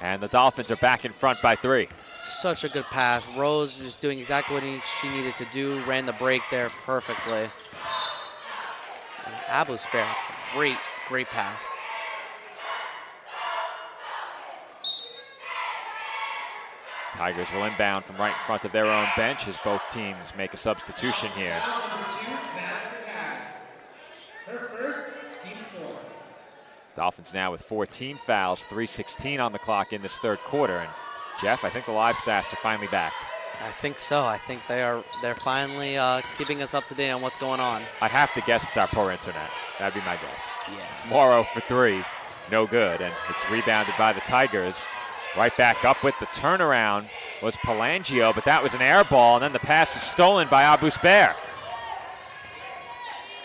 and the Dolphins are back in front by 3. Such a good pass. Rose just doing exactly what she needed to do. Ran the break there perfectly. And Abu Spair, great pass. Tigers will inbound from right in front of their own bench as both teams make a substitution here. Her first, team 4. Dolphins now with 14 fouls, 3:16 on the clock in this third quarter. And Jeff, I think the live stats are finally back. I think so. I think they're finally keeping us up to date on what's going on. I'd have to guess it's our poor internet. That'd be my guess. Yeah. Morrow for 3, no good, and it's rebounded by the Tigers. Right back up with the turnaround was Palangio, but that was an air ball, and then the pass is stolen by Abu Spair.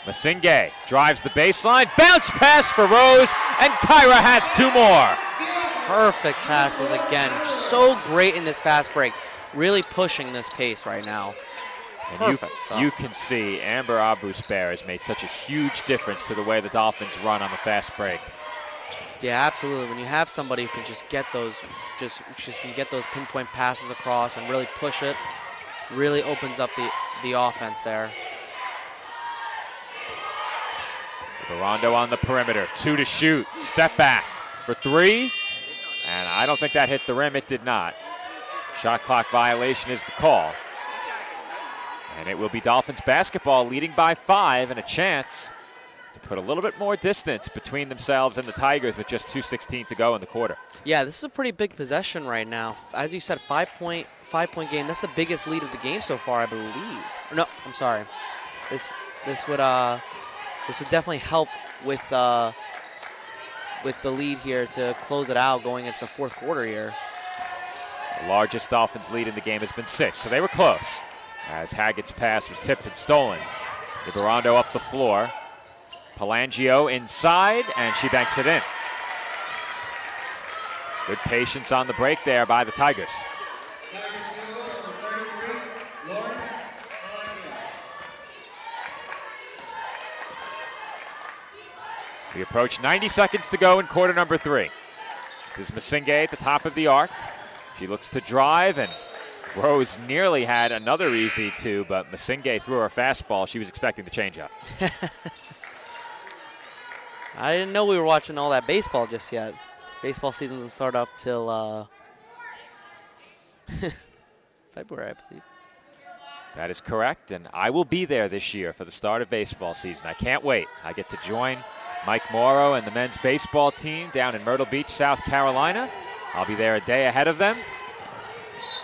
Masinghe drives the baseline, bounce pass for Rose, and Kyra has 2 more. Perfect passes again. So great in this fast break. Really pushing this pace right now. And Perfect stuff. You can see Amber Abu Spair has made such a huge difference to the way the Dolphins run on the fast break. Yeah, absolutely. When you have somebody who can just get those, just can get those pinpoint passes across and really push it, really opens up the offense there. Rondo on the perimeter, 2 to shoot, step back for 3, and I don't think that hit the rim. It did not. Shot clock violation is the call. And it will be Dolphins basketball leading by 5 and a chance to put a little bit more distance between themselves and the Tigers with just 2:16 to go in the quarter. Yeah, this is a pretty big possession right now. As you said, 5-point game. That's the biggest lead of the game so far, I believe. No, I'm sorry. This would definitely help with the lead here to close it out going into the fourth quarter here. The largest Dolphins lead in the game has been 6, so they were close. As Haggett's pass was tipped and stolen. Rondo up the floor. Palangio inside, and she banks it in. Good patience on the break there by the Tigers. We approach 90 seconds to go in quarter number 3. This is Masinghe at the top of the arc. She looks to drive, and Rose nearly had another easy 2, but Masinghe threw her fastball. She was expecting the changeup. I didn't know we were watching all that baseball just yet. Baseball season doesn't start up till February, I believe. That is correct, and I will be there this year for the start of baseball season. I can't wait. I get to join Mike Morrow and the men's baseball team down in Myrtle Beach, South Carolina. I'll be there a day ahead of them.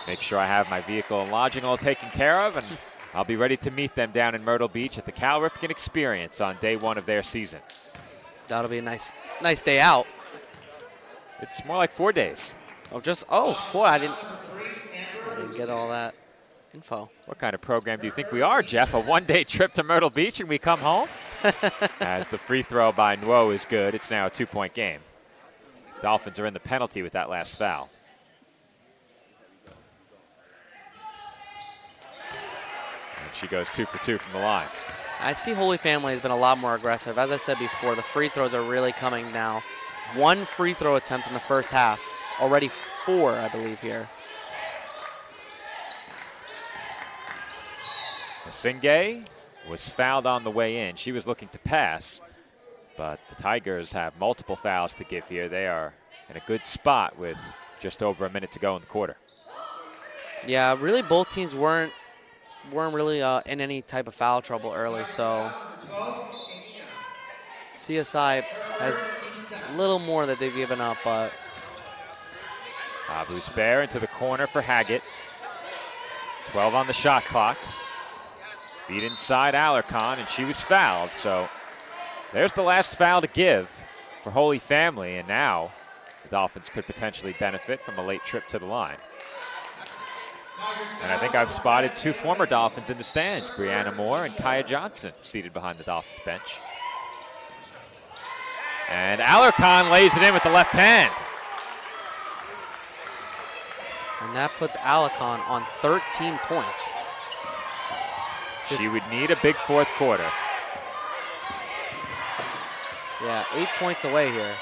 Make sure I have my vehicle and lodging all taken care of, and I'll be ready to meet them down in Myrtle Beach at the Cal Ripken Experience on day 1 of their season. That'll be a nice day out. It's more like 4 days. Oh, 4. I didn't get all that info. What kind of program do you think we are, Jeff? A 1-day trip to Myrtle Beach and we come home? As the free throw by Nuo is good, it's now a 2-point game. Dolphins are in the penalty with that last foul. And she goes 2 for 2 from the line. I see Holy Family has been a lot more aggressive. As I said before, the free throws are really coming now. 1 free throw attempt in the first half. Already 4, I believe, here. Masinghe was fouled on the way in. She was looking to pass, but the Tigers have multiple fouls to give here. They are in a good spot with just over a minute to go in the quarter. Yeah, really both teams weren't really in any type of foul trouble early, so CSI has a little more that they've given up, but Abu Spair into the corner for Haggett. 12 on the shot clock. Feed inside Alarcon, and she was fouled. So there's the last foul to give for Holy Family, and now the Dolphins could potentially benefit from a late trip to the line. And I think I've spotted 2 former Dolphins in the stands, Brianna Moore and Kaya Johnson, seated behind the Dolphins bench. And Alarcon lays it in with the left hand. And that puts Alarcon on 13 points. She would need a big fourth quarter. Yeah, 8 points away here.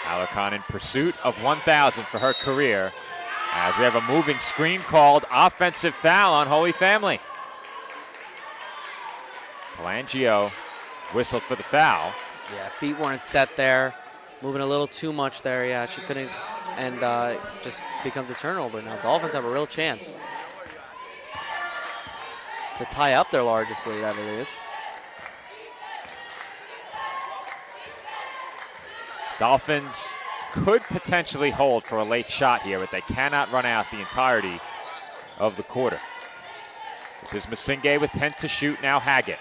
Alarcon in pursuit of 1,000 for her career, as we have a moving screen called offensive foul on Holy Family. Palangio whistled for the foul. Yeah, feet weren't set there. Moving a little too much there. Yeah, she couldn't, and just becomes a turnover. Now Dolphins have a real chance to tie up their largest lead, I believe. Dolphins could potentially hold for a late shot here, but they cannot run out the entirety of the quarter. This is Masinghe with 10 to shoot, now Haggett.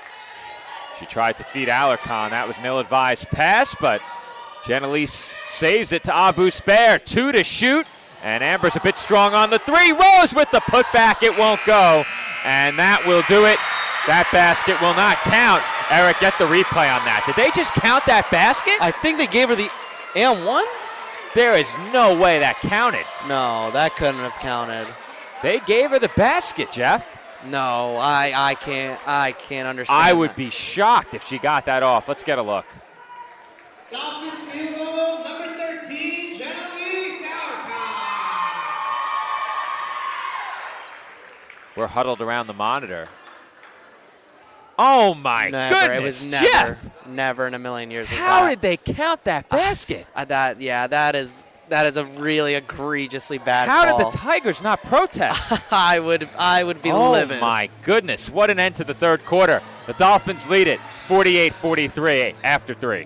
She tried to feed Alarcon. That was an ill-advised pass, but Genelise saves it to Abu Spair. 2 to shoot, and Amber's a bit strong on the 3. Rose with the putback. It won't go, and that will do it. That basket will not count. Eric, get the replay on that. Did they just count that basket? I think they gave her the and one? There is no way that counted. No, that couldn't have counted. They gave her the basket, Jeff. No, I can't understand. I would that. be shocked if she got that off. Let's get a look. Dolphins field goal, number 13, Genelise Alarcon. We're huddled around the monitor. Oh my Never. goodness, It was Jeff. never in a million years. was How that. did they count that basket? That is a really egregiously bad How call. did the Tigers not protest? I would be Oh livid. my goodness, what an end to the third quarter. The Dolphins lead it 48-43 after 3.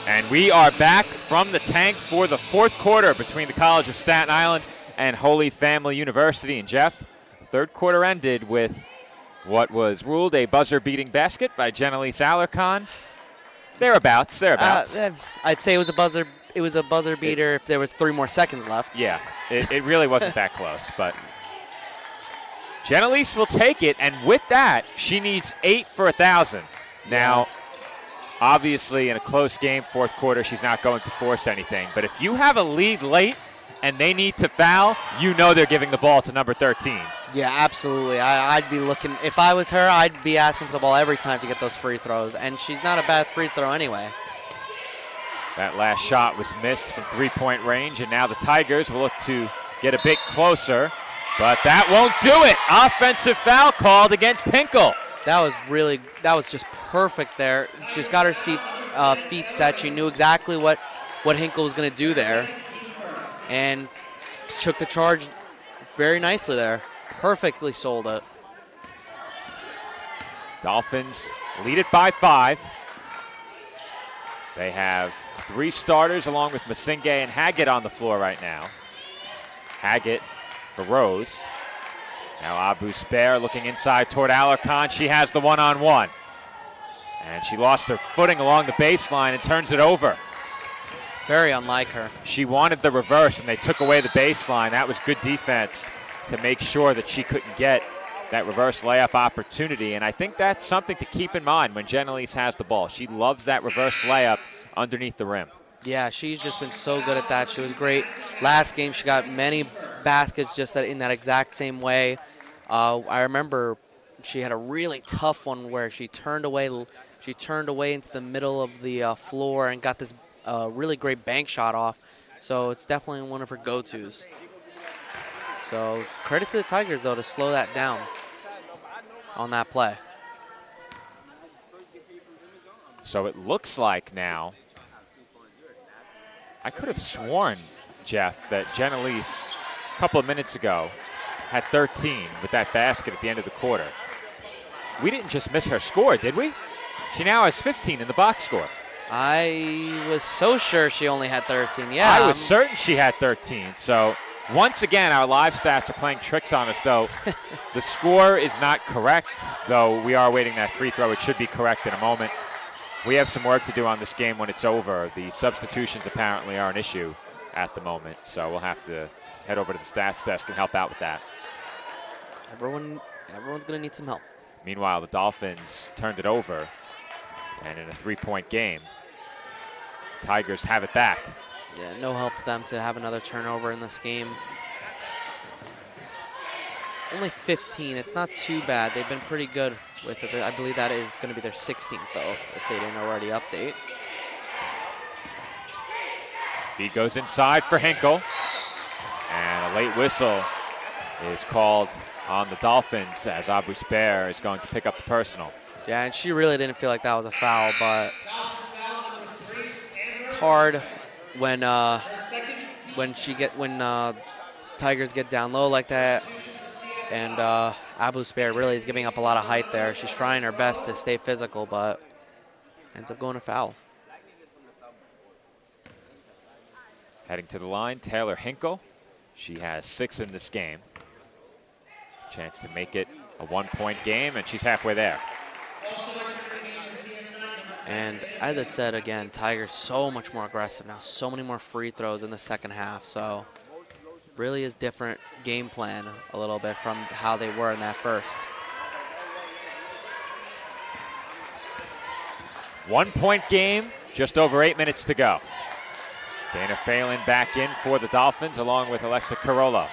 And we are back from the tank for the fourth quarter between the College of Staten Island and Holy Family University. And Jeff, the third quarter ended with what was ruled a buzzer-beating basket by Genelise Alarcon. Thereabouts. I'd say it was a buzzer. It was a buzzer beater if there was 3 more seconds left. Yeah, it really wasn't that close. But Genelise will take it, and with that, she needs 8 for 1,000. Now, obviously, in a close game, fourth quarter, she's not going to force anything. But if you have a lead late and they need to foul, you know they're giving the ball to number 13. Yeah, absolutely. I'd be looking. If I was her, I'd be asking for the ball every time to get those free throws. And she's not a bad free throw anyway. That last shot was missed from three-point range, and now the Tigers will look to get a bit closer. But that won't do it. Offensive foul called against Hinkle. That was just perfect there. She's got her feet set. She knew exactly what Hinkle was going to do there. And took the charge very nicely there. Perfectly sold it. Dolphins lead it by 5. They have 3 starters along with Masinghe and Haggett on the floor right now. Haggett for Rose. Now Abu Spair looking inside toward Alarcon. She has the one-on-one. And she lost her footing along the baseline and turns it over. Very unlike her. She wanted the reverse, and they took away the baseline. That was good defense to make sure that she couldn't get that reverse layup opportunity. And I think that's something to keep in mind when Genelise has the ball. She loves that reverse layup underneath the rim. Yeah, she's just been so good at that. She was great. Last game, she got many baskets just in that exact same way. I remember she had a really tough one where she turned away into the middle of the floor and got this really great bank shot off. So it's definitely one of her go-tos. So credit to the Tigers, though, to slow that down on that play. So it looks like now, I could have sworn, Jeff, that Genelise a couple of minutes ago had 13 with that basket at the end of the quarter. We didn't just miss her score, did we? She now has 15 in the box score. I was so sure she only had 13. Yeah, I was certain she had 13. So once again, our live stats are playing tricks on us, though. The score is not correct, though we are awaiting that free throw. It should be correct in a moment. We have some work to do on this game when it's over. The substitutions apparently are an issue at the moment, so we'll have to head over to the stats desk and help out with that. Everyone's going to need some help. Meanwhile, the Dolphins turned it over, and in a 3-point game, Tigers have it back. Yeah, no help to them to have another turnover in this game. Only 15. It's not too bad. They've been pretty good with it. I believe that is going to be their 16th, though, if they didn't already update. Feed goes inside for Hinkle, and a late whistle is called on the Dolphins as Abu Spair is going to pick up the personal. Yeah, and she really didn't feel like that was a foul, but it's hard when Tigers get down low like that, and Abu Spair really is giving up a lot of height there. She's trying her best to stay physical, but ends up going to foul. Heading to the line, Taylor Hinkle. She has 6 in this game. Chance to make it a 1-point game, and she's halfway there. And as I said again, Tigers so much more aggressive now, so many more free throws in the second half. So really is different game plan a little bit from how they were in that first. 1-point game, just over 8 minutes to go. Dana Phelan back in for the Dolphins along with Alexa Carollo.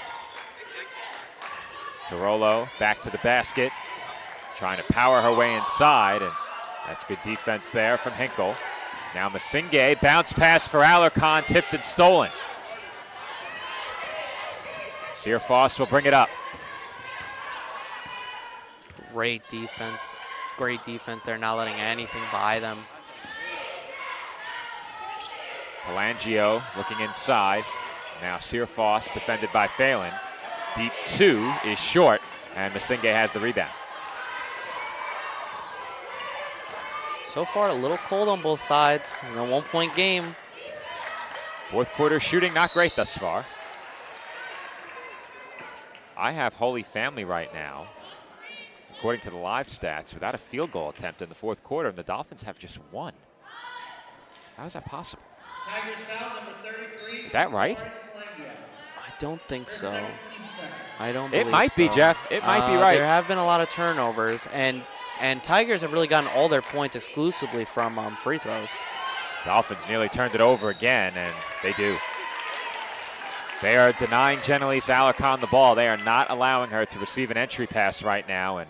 Carollo back to the basket, trying to power her way inside, and that's good defense there from Hinkle. Now Masinge, bounce pass for Alarcon, tipped and stolen. Sear Foss will bring it up. Great defense. Great defense. They're not letting anything by them. Pelangio looking inside. Now Sear Foss defended by Phelan. Deep 2 is short, and Masinge has the rebound. So far, a little cold on both sides in a 1-point game. Fourth quarter shooting not great thus far. I have Holy Family right now, according to the live stats, without a field goal attempt in the fourth quarter, and the Dolphins have just 1. How is that possible? Tigers foul number 33. Is that right? I don't think so. I don't It believe might be, so. Jeff. It might be right. There have been a lot of turnovers, and Tigers have really gotten all their points exclusively from free throws. Dolphins nearly turned it over again, and they do. They are denying Jenelise Alarcon the ball. They are not allowing her to receive an entry pass right now, and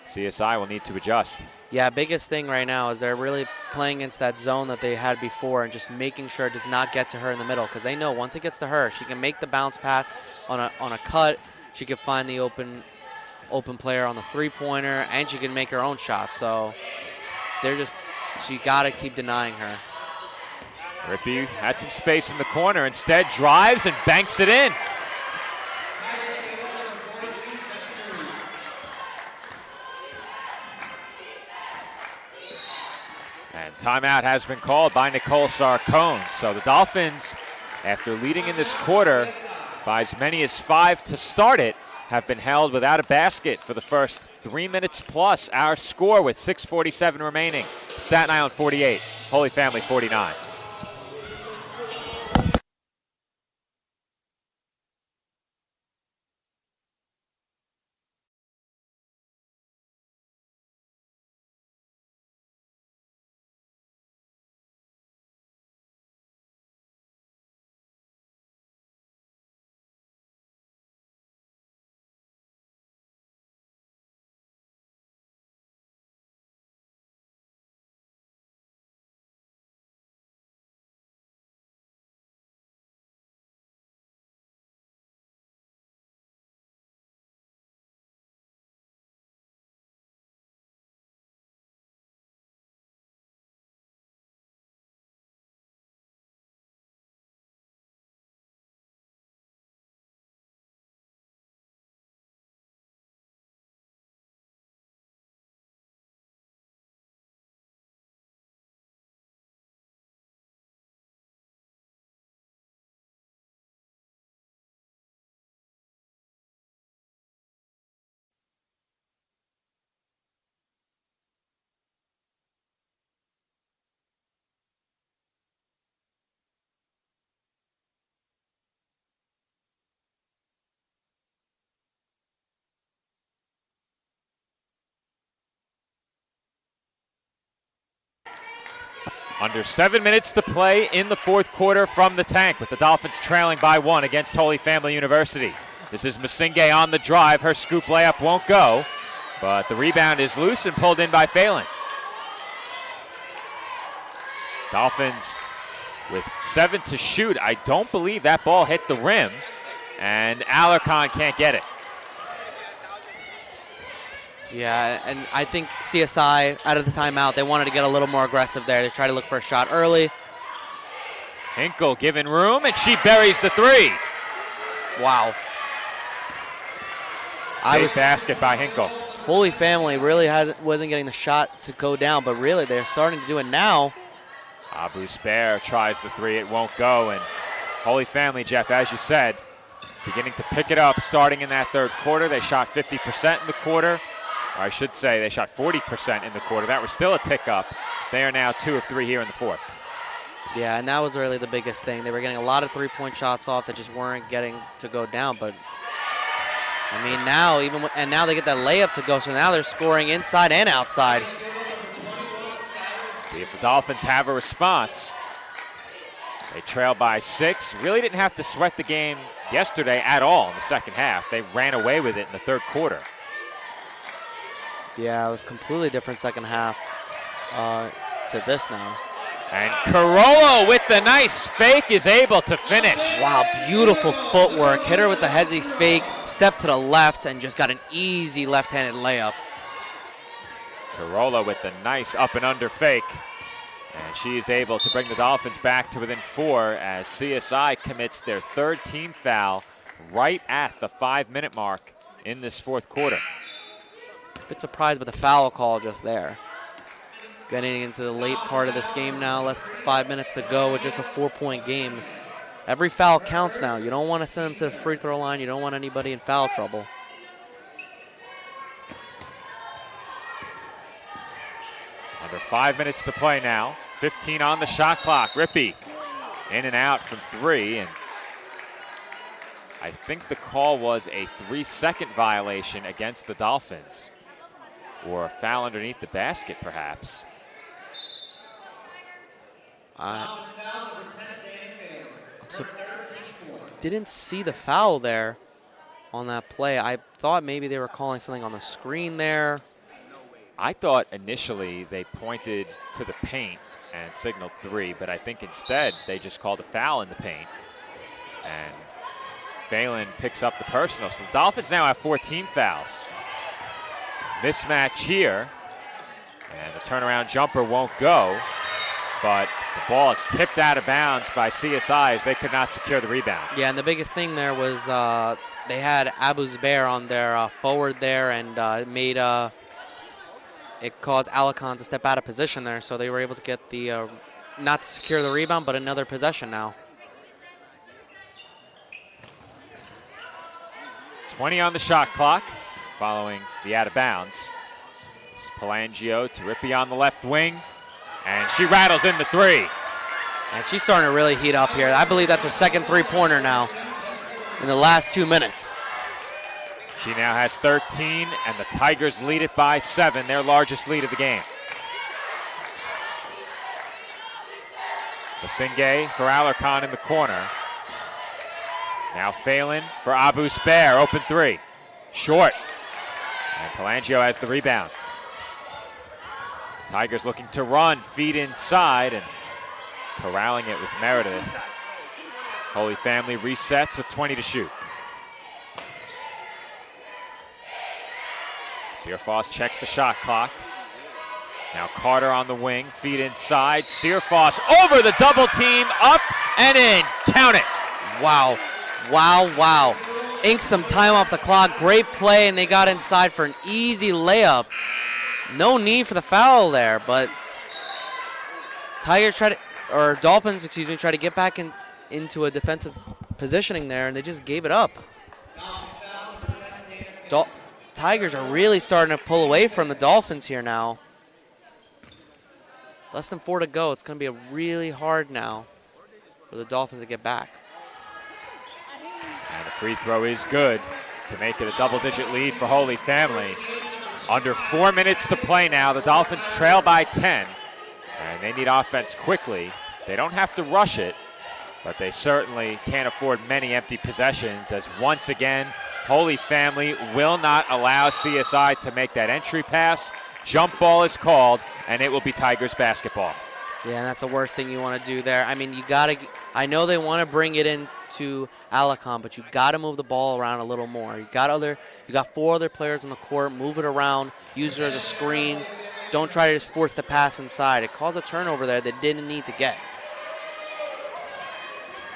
CSI will need to adjust. Yeah, biggest thing right now is they're really playing into that zone that they had before and just making sure it does not get to her in the middle, because they know once it gets to her, she can make the bounce pass on a cut. She can find the open player on the three-pointer, and she can make her own shot. So she got to keep denying her. Rippey had some space in the corner, instead drives and banks it in. And timeout has been called by Nicole Sarcone. So the Dolphins, after leading in this quarter by as many as 5 to start it, have been held without a basket for the first 3 minutes plus. Our score with 6:47 remaining. Staten Island 48, Holy Family 49. Under 7 minutes to play in the fourth quarter from the tank, with the Dolphins trailing by 1 against Holy Family University. This is Masinge on the drive. Her scoop layup won't go, but the rebound is loose and pulled in by Phelan. Dolphins with 7 to shoot. I don't believe that ball hit the rim, and Alarcon can't get it. Yeah, and I think CSI, out of the timeout, they wanted to get a little more aggressive there. They tried to look for a shot early. Hinkle given room, and she buries the 3. Wow. Big basket by Hinkle. Holy Family really wasn't getting the shot to go down, but really they're starting to do it now. Abu Spair tries the 3. It won't go, and Holy Family, Jeff, as you said, beginning to pick it up starting in that third quarter. They shot 50% in the quarter. Or I should say they shot 40% in the quarter. That was still a tick up. They are now 2 of 3 here in the fourth. Yeah, and that was really the biggest thing. They were getting a lot of three-point shots off that just weren't getting to go down. But, I mean, now now they get that layup to go, so now they're scoring inside and outside. See if the Dolphins have a response. They trail by 6. Really didn't have to sweat the game yesterday at all in the second half. They ran away with it in the third quarter. Yeah, it was a completely different second half to this now. And Carollo with the nice fake is able to finish. Wow, beautiful footwork. Hit her with the hezzy fake, step to the left, and just got an easy left-handed layup. Carollo with the nice up and under fake. And she is able to bring the Dolphins back to within 4 as CSI commits their third team foul right at the 5-minute mark in this fourth quarter. Bit surprised by the foul call just there. Getting into the late part of this game now, less than 5 minutes to go with just a 4-point game. Every foul counts now. You don't want to send them to the free throw line. You don't want anybody in foul trouble. Under 5 minutes to play now. 15 on the shot clock. Rippey in and out from 3. And I think the call was a 3-second violation against the Dolphins. Or a foul underneath the basket, perhaps. So didn't see the foul there on that play. I thought maybe they were calling something on the screen there. I thought initially they pointed to the paint and signaled 3, but I think instead they just called a foul in the paint. And Phelan picks up the personal. So the Dolphins now have 14 fouls. Mismatch here. And the turnaround jumper won't go. But the ball is tipped out of bounds by CSI as they could not secure the rebound. Yeah, and the biggest thing there was they had Abu Zubair on their forward there, and it caused Alarcon to step out of position there, so they were able to get the, not to secure the rebound, but another possession now. 20 on the shot clock following the out of bounds. This is Palangio to Rippey on the left wing, and she rattles in the 3. And she's starting to really heat up here. I believe that's her second three-pointer now in the last 2 minutes. She now has 13, and the Tigers lead it by 7, their largest lead of the game. Masinge for Alarcon in the corner. Now Phelan for Abu Spair, open 3. Short. And Palangio has the rebound. Tigers looking to run, feed inside, and corralling it was Meredith. Holy Family resets with 20 to shoot. Searfoss checks the shot clock. Now Carter on the wing, feed inside. Searfoss over the double team, up and in. Count it. Wow. Wow, wow. Inked some time off the clock. Great play, and they got inside for an easy layup. No need for the foul there, but Dolphins, try to get back into a defensive positioning there, and they just gave it up. Tigers are really starting to pull away from the Dolphins here now. Less than 4 to go. It's going to be really hard now for the Dolphins to get back. And the free throw is good to make it a double-digit lead for Holy Family. Under 4 minutes to play now. The Dolphins trail by 10. And and they need offense quickly. They don't have to rush it, but they certainly can't afford many empty possessions, as once again, Holy Family will not allow CSI to make that entry pass. Jump ball is called, and it will be Tigers basketball. Yeah, and that's the worst thing you want to do there. I mean, I know they want to bring it into Alicon, but you got to move the ball around a little more. You got 4 other players on the court. Move it around. Use it as a screen. Don't try to just force the pass inside. It caused a turnover there that didn't need to get.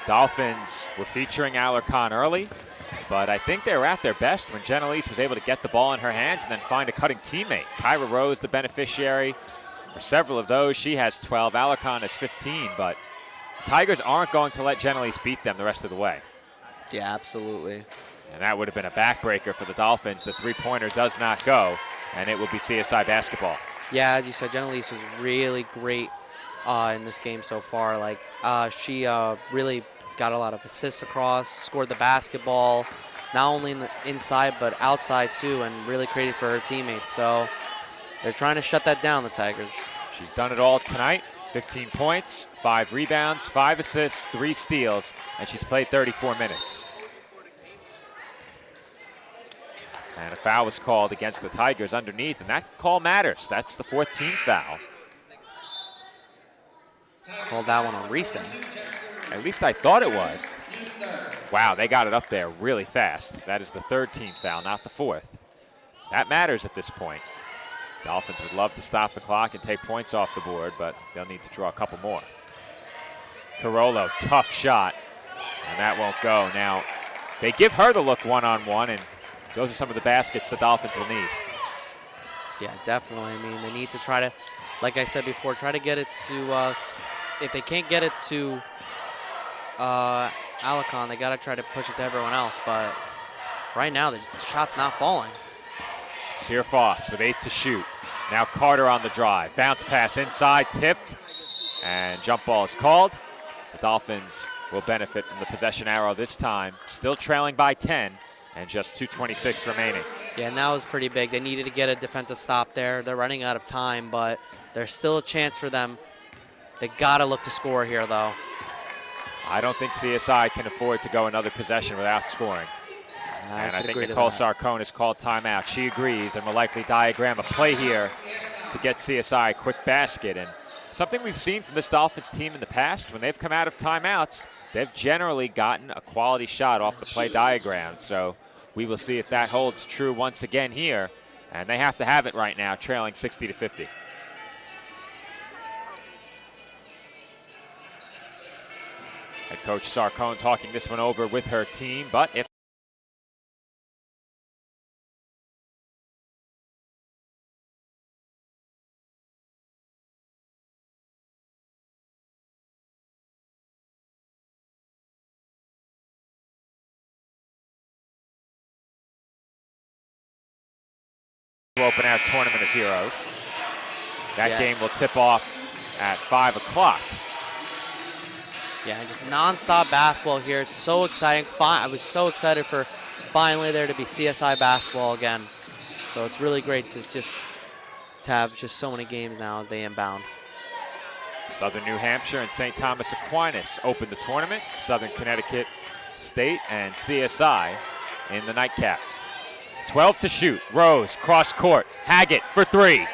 Dolphins were featuring Alarcon early, but I think they were at their best when Genelise was able to get the ball in her hands and then find a cutting teammate. Kyra Rose, the beneficiary for several of those. She has 12. Alarcon has 15, but Tigers aren't going to let Genelise beat them the rest of the way. Yeah, absolutely. And that would have been a backbreaker for the Dolphins. The three-pointer does not go, and it will be CSI basketball. Yeah, as you said, Genelise was really great in this game so far. Like, she really got a lot of assists across, scored the basketball, not only in the inside but outside too, and really created for her teammates. So they're trying to shut that down, the Tigers. She's done it all tonight. 15 points, 5 rebounds, 5 assists, 3 steals, and she's played 34 minutes. And a foul was called against the Tigers underneath, and that call matters. That's the 14th foul. Called that one on reset. At least I thought it was. Wow, they got it up there really fast. That is the 3rd team foul, not the 4th. That matters at this point. Dolphins would love to stop the clock and take points off the board, but they'll need to draw a couple more. Carollo, tough shot, and that won't go. Now, they give her the look one-on-one, and those are some of the baskets the Dolphins will need. Yeah, definitely. I mean, they need to try to, like I said before, try to get it to us. If they can't get it to Alicon, they got to try to push it to everyone else. But right now, the shot's not falling. Sear Foss with 8 to shoot. Now Carter on the drive. Bounce pass inside, tipped, and jump ball is called. The Dolphins will benefit from the possession arrow this time. Still trailing by 10, and just 2:26 remaining. Yeah, and that was pretty big. They needed to get a defensive stop there. They're running out of time, but there's still a chance for them. They got to look to score here, though. I don't think CSI can afford to go another possession without scoring. And I think Nicole Sarcone has called timeout. She agrees and will likely diagram a play here to get CSI a quick basket. And something we've seen from this Dolphins team in the past, when they've come out of timeouts, they've generally gotten a quality shot off the play diagram. So we will see if that holds true once again here. And they have to have it right now, trailing 60-50. Head coach Sarcone talking this one over with her team, but if open our Tournament of Heroes. That game will tip off at 5 o'clock. Yeah, just nonstop basketball here. It's so exciting. I was so excited for finally there to be CSI basketball again. So it's really great to have just so many games now as they inbound. Southern New Hampshire and St. Thomas Aquinas open the tournament. Southern Connecticut State and CSI in the nightcap. 12 to shoot. Rose, cross court. Haggett for 3.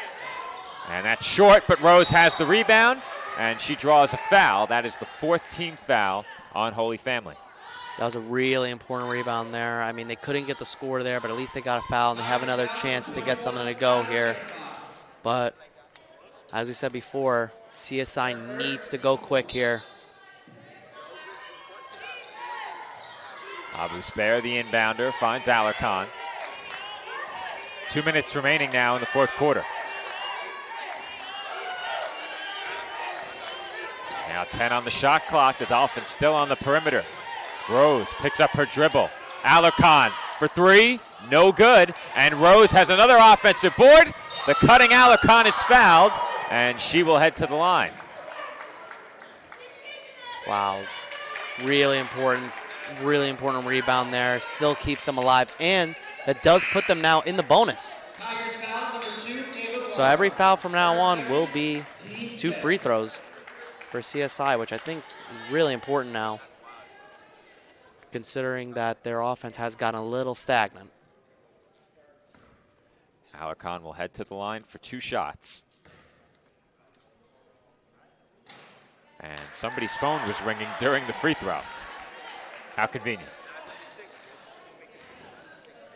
And that's short, but Rose has the rebound, and she draws a foul. That is the 4th team foul on Holy Family. That was a really important rebound there. I mean, they couldn't get the score there, but at least they got a foul, and they have another chance to get something to go here. But as we said before, CSI needs to go quick here. Abu Spare, the inbounder, finds Alarcon. 2 minutes remaining now in the 4th quarter. Now 10 on the shot clock. The Dolphins still on the perimeter. Rose picks up her dribble. Alarcon for 3, no good. And Rose has another offensive board. The cutting Alarcon is fouled, and she will head to the line. Wow, really important rebound there. Still keeps them alive, and that does put them now in the bonus. Tigers foul number 2, Ava. So every foul from now on will be 2 free throws for CSI, which I think is really important now, considering that their offense has gotten a little stagnant. Alarcon will head to the line for 2 shots. And somebody's phone was ringing during the free throw. How convenient.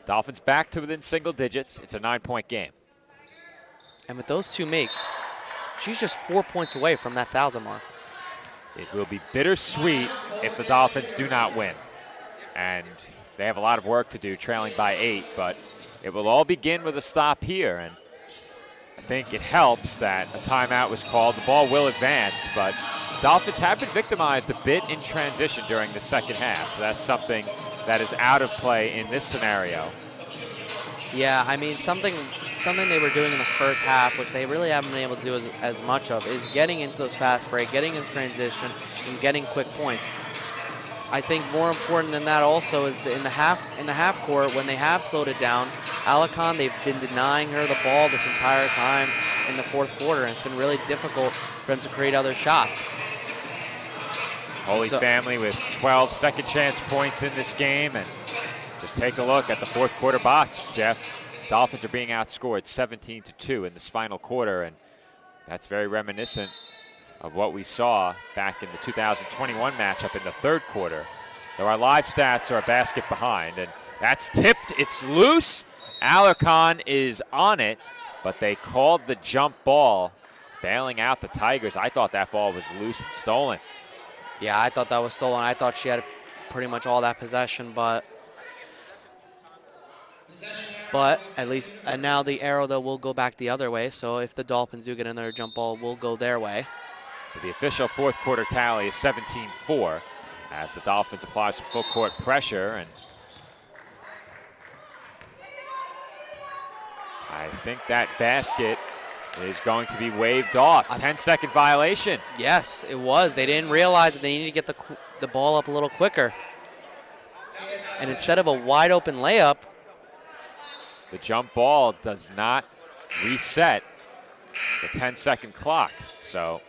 Dolphins back to within single digits. It's a 9-point game. And with those 2 makes, she's just 4 points away from that 1,000 mark. It will be bittersweet if the Dolphins do not win. And they have a lot of work to do, trailing by 8, but it will all begin with a stop here. And I think it helps that a timeout was called. The ball will advance, but the Dolphins have been victimized a bit in transition during the second half. So that's something that is out of play in this scenario. Yeah, I mean, something they were doing in the first half, which they really haven't been able to do as much of, is getting into those fast break, getting in transition, and getting quick points. I think more important than that also is in the half court, when they have slowed it down, Alarcon, they've been denying her the ball this entire time in the fourth quarter, and it's been really difficult for them to create other shots. Holy Family with 12 second chance points in this game, and just take a look at the fourth quarter box, Jeff. Dolphins are being outscored 17-2 in this final quarter, and that's very reminiscent of what we saw back in the 2021 matchup in the third quarter. Though our live stats are a basket behind, and that's tipped. It's loose. Alarcon is on it, but they called the jump ball, bailing out the Tigers. I thought that ball was loose and stolen. Yeah, I thought that was stolen. I thought she had pretty much all that possession, but at least, and now the arrow, though, will go back the other way. So if the Dolphins do get another jump ball, will go their way. So the official fourth quarter tally is 17-4 as the Dolphins apply some full court pressure. And I think that basket is going to be waved off. 10-second violation. Yes, it was. They didn't realize that they needed to get the ball up a little quicker. And instead of a wide open layup, the jump ball does not reset the 10-second clock. So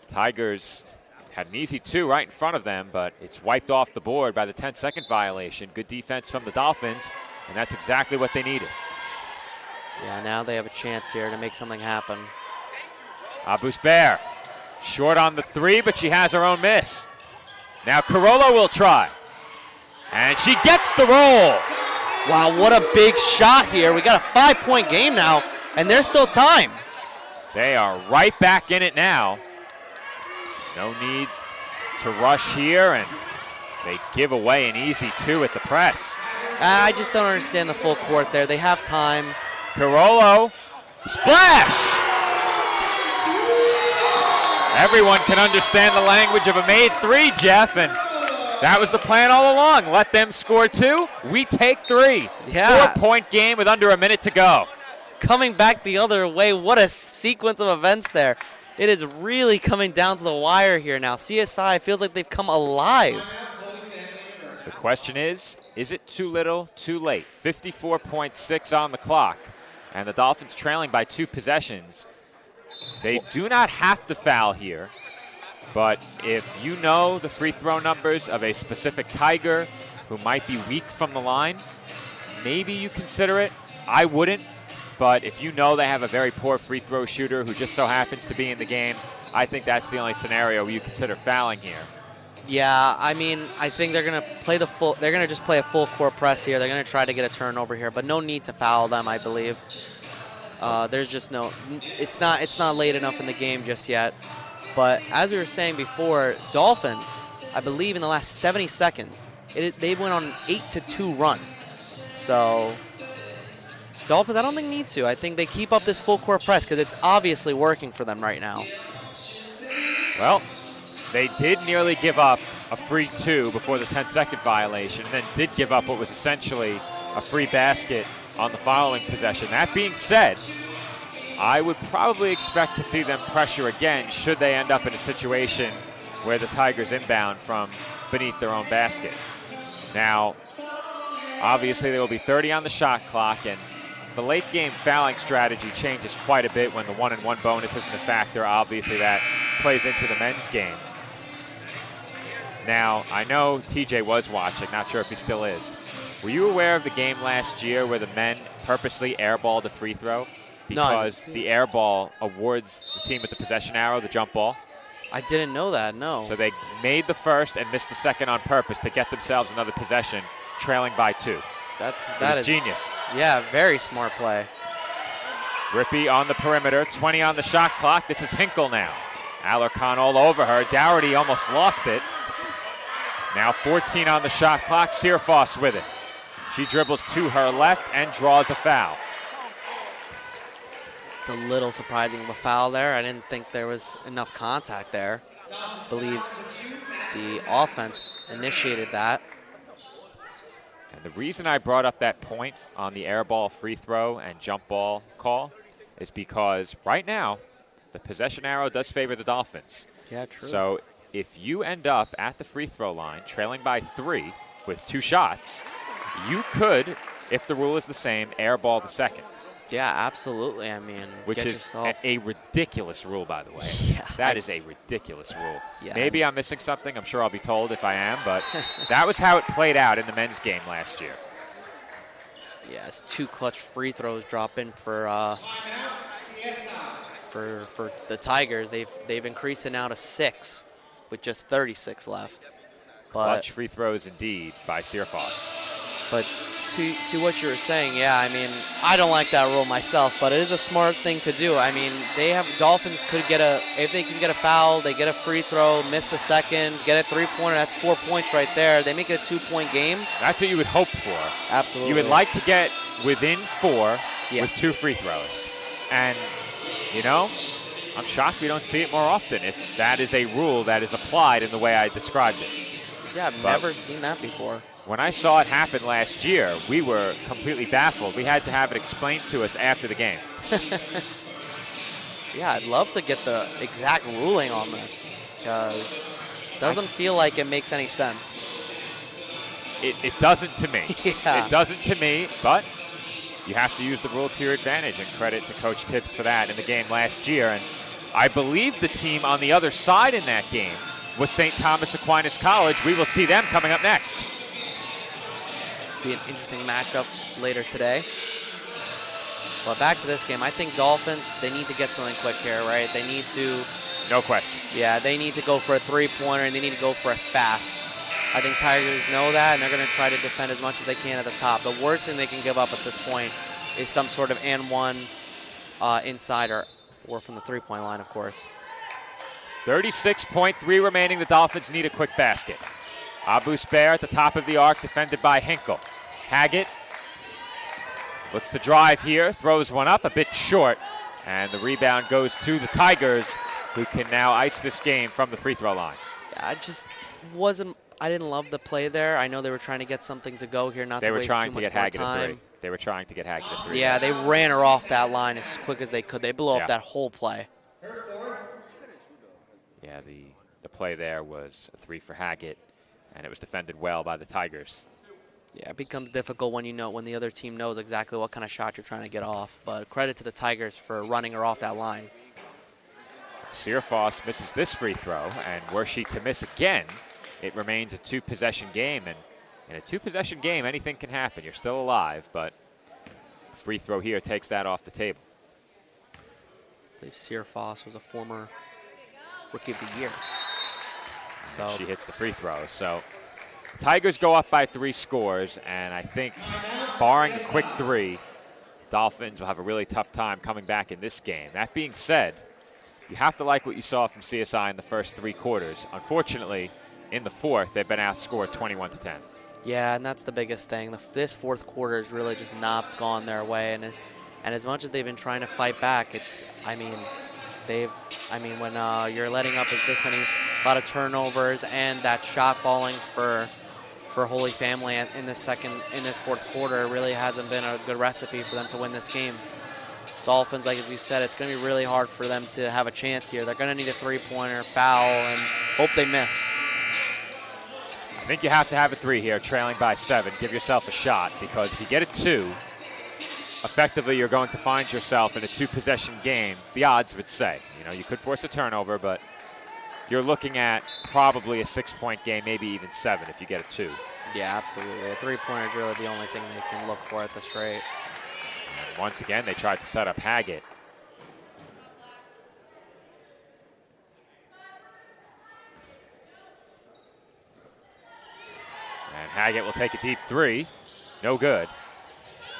Tigers had an easy 2 right in front of them, but it's wiped off the board by the 10-second violation. Good defense from the Dolphins, and that's exactly what they needed. Yeah, now they have a chance here to make something happen. Abus-Bear, short on the 3, but she has her own miss. Now Carolla will try, and she gets the roll. Wow, what a big shot here. We got a 5-point game now, and there's still time. They are right back in it now. No need to rush here, and they give away an easy 2 at the press. I just don't understand the full court there. They have time. Carollo, splash! Everyone can understand the language of a made 3, Jeff, and that was the plan all along. Let them score 2, we take 3. Yeah. 4-point game with under a minute to go. Coming back the other way, what a sequence of events there. It is really coming down to the wire here now. CSI feels like they've come alive. The question is it too little, too late? 54.6 on the clock, and the Dolphins trailing by 2 possessions. They do not have to foul here, but if you know the free throw numbers of a specific Tiger who might be weak from the line, maybe you consider it. I wouldn't, but if you know they have a very poor free throw shooter who just so happens to be in the game, I think that's the only scenario where you consider fouling here. Yeah, I mean, I think they're gonna play they're gonna just play a full court press here. They're gonna try to get a turnover here, but no need to foul them, I believe. There's just no, it's not late enough in the game just yet. But as we were saying before, Dolphins, I believe in the last 70 seconds, they went on an 8-2 run. So Dolphins, I don't think need to. I think they keep up this full court press because it's obviously working for them right now. Well, they did nearly give up a free 2 before the 10-second violation, and then did give up what was essentially a free basket on the following possession. That being said, I would probably expect to see them pressure again should they end up in a situation where the Tigers inbound from beneath their own basket. Now, obviously there will be 30 on the shot clock, and the late game fouling strategy changes quite a bit when the 1-and-1 bonus isn't a factor. Obviously, that plays into the men's game. Now, I know TJ was watching, not sure if he still is. Were you aware of the game last year where the men purposely airballed a free throw? Because the air ball awards the team with the possession arrow, the jump ball. I didn't know that, no. So they made the first and missed the second on purpose to get themselves another possession, trailing by 2. That is genius. Yeah, very smart play. Rippey on the perimeter, 20 on the shot clock. This is Hinkle now. Alarcon all over her. Dougherty almost lost it. Now 14 on the shot clock. Searfoss with it. She dribbles to her left and draws a foul. It's a little surprising of a foul there. I didn't think there was enough contact there. I believe the offense initiated that. And the reason I brought up that point on the air ball free throw and jump ball call is because right now the possession arrow does favor the Dolphins. Yeah, true. So if you end up at the free throw line trailing by 3 with 2 shots, you could, if the rule is the same, air ball the second. Yeah, absolutely. I mean, which is a ridiculous rule, by the way. Yeah, that is a ridiculous rule. Yeah, Maybe I'm missing something. I'm sure I'll be told if I am, but that was how it played out in the men's game last year. Yes, 2 clutch free throws drop in for the Tigers. They've increased it now to 6 with just 36 left. Clutch free throws indeed by Searfoss. But to what you were saying, yeah, I mean, I don't like that rule myself, but it is a smart thing to do. I mean, Dolphins could get if they can get a foul, they get a free throw, miss the second, get a 3-pointer, that's 4 points right there. They make it a 2-point game. That's what you would hope for. Absolutely. You would like to get within 4 with 2 free throws. And, you know, I'm shocked we don't see it more often if that is a rule that is applied in the way I described it. Yeah, I've never seen that before. When I saw it happen last year, we were completely baffled. We had to have it explained to us after the game. Yeah, I'd love to get the exact ruling on this because it doesn't feel like it makes any sense. It doesn't to me. Yeah. It doesn't to me, but you have to use the rule to your advantage, and credit to Coach Tibbs for that in the game last year. And I believe the team on the other side in that game was St. Thomas Aquinas College. We will see them coming up next. Be an interesting matchup later today. But back to this game, I think Dolphins, they need to get something quick here, right? They need to... No question. Yeah, they need to go for a 3-pointer, and they need to go for it fast. I think Tigers know that, and they're going to try to defend as much as they can at the top. The worst thing they can give up at this point is some sort of and one inside or from the 3-point line, of course. 36.3 remaining. The Dolphins need a quick basket. Abu Spair at the top of the arc, defended by Hinkle. Haggett looks to drive here, throws one up, a bit short, and the rebound goes to the Tigers, who can now ice this game from the free throw line. Yeah, I didn't love the play there. I know they were trying to get something to go here, not to waste too much more time. They were trying to get Haggett a 3. They were trying to get Haggett a 3. Yeah, they ran her off that line as quick as they could. They blew up that whole play. Yeah, the play there was a 3 for Haggett, and it was defended well by the Tigers. Yeah, it becomes difficult when when the other team knows exactly what kind of shot you're trying to get off. But credit to the Tigers for running her off that line. Searfoss misses this free throw, and were she to miss again, it remains a 2-possession game. And in a 2-possession game, anything can happen. You're still alive, but a free throw here takes that off the table. I believe Searfoss was a former Rookie of the Year. So she hits the free throw. So Tigers go up by 3 scores, and I think, barring a quick 3, Dolphins will have a really tough time coming back in this game. That being said, you have to like what you saw from CSI in the first 3 quarters. Unfortunately, in the fourth, they've been outscored 21-10. Yeah, and that's the biggest thing. This fourth quarter has really just not gone their way, and as much as they've been trying to fight back, when you're letting up this many, a lot of turnovers and that shot falling for Holy Family in this fourth quarter really hasn't been a good recipe for them to win this game. Dolphins, like as you said, it's going to be really hard for them to have a chance here. They're going to need a 3-pointer, foul, and hope they miss. I think you have to have a 3 here, trailing by 7. Give yourself a shot, because if you get a 2, effectively you're going to find yourself in a 2-possession game, the odds would say. You could force a turnover, but you're looking at probably a 6-point game, maybe even 7 if you get a 2. Yeah, absolutely. A 3-pointer is really the only thing they can look for at this rate. And once again, they tried to set up Haggett. And Haggett will take a deep 3. No good.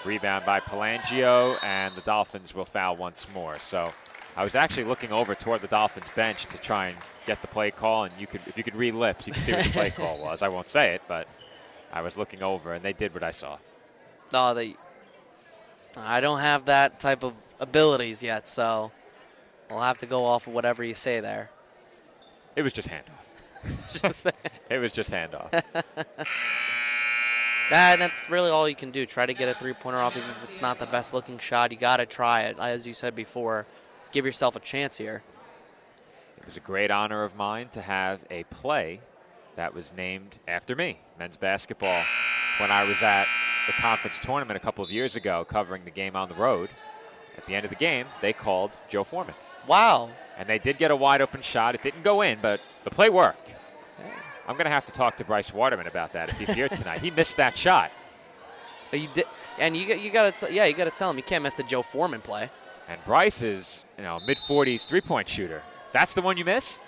Rebound by Pelangio, and the Dolphins will foul once more. So I was actually looking over toward the Dolphins bench to try and get the play call, and if you could read lips, you could see what the play call was. I won't say it, but I was looking over, and they did what I saw. No, I don't have that type of abilities yet, so I'll have to go off of whatever you say there. It was just handoff. It was just handoff. That's really all you can do. Try to get a 3-pointer off, even if it's not the best looking shot. You got to try it. As you said before, give yourself a chance here. It was a great honor of mine to have a play that was named after me, men's basketball, when I was at the conference tournament a couple of years ago covering the game on the road. At the end of the game, they called Joe Foreman. Wow. And they did get a wide open shot. It didn't go in, but the play worked. I'm going to have to talk to Bryce Waterman about that if he's here tonight. He missed that shot. You did, and you got to tell him you can't miss the Joe Foreman play. And Bryce is, mid-40s 3-point shooter. That's the one you miss?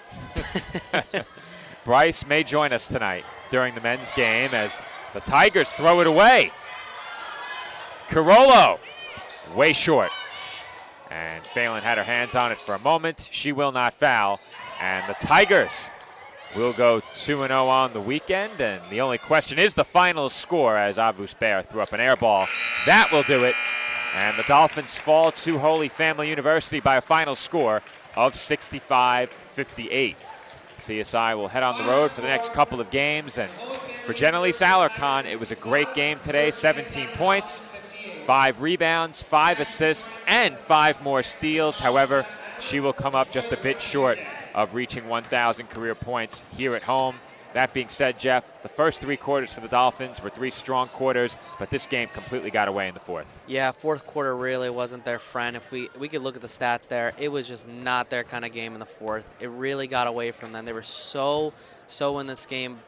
Bryce may join us tonight during the men's game as the Tigers throw it away. Carollo, way short. And Phelan had her hands on it for a moment. She will not foul. And the Tigers will go 2-0 on the weekend. And the only question is the final score as Abus Bear threw up an air ball. That will do it. And the Dolphins fall to Holy Family University by a final score of 65-58. CSI will head on the road for the next couple of games. And for Jenelise Alarcon, it was a great game today. 17 points, 5 rebounds, 5 assists, and 5 more steals. However, she will come up just a bit short of reaching 1,000 career points here at home. That being said, Jeff, the first 3 quarters for the Dolphins were 3 strong quarters, but this game completely got away in the fourth. Yeah, fourth quarter really wasn't their friend. If we could look at the stats there, it was just not their kind of game in the fourth. It really got away from them. They were so in this game,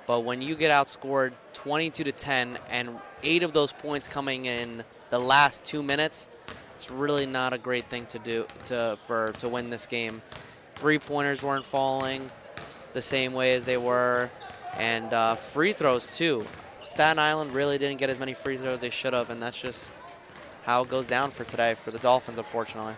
but when you get outscored 22-10 and 8 of those points coming in the last 2 minutes, it's really not a great thing to do to win this game. 3-pointers weren't falling the same way as they were, and free throws too. Staten Island really didn't get as many free throws as they should have, and that's just how it goes down for today for the Dolphins, unfortunately.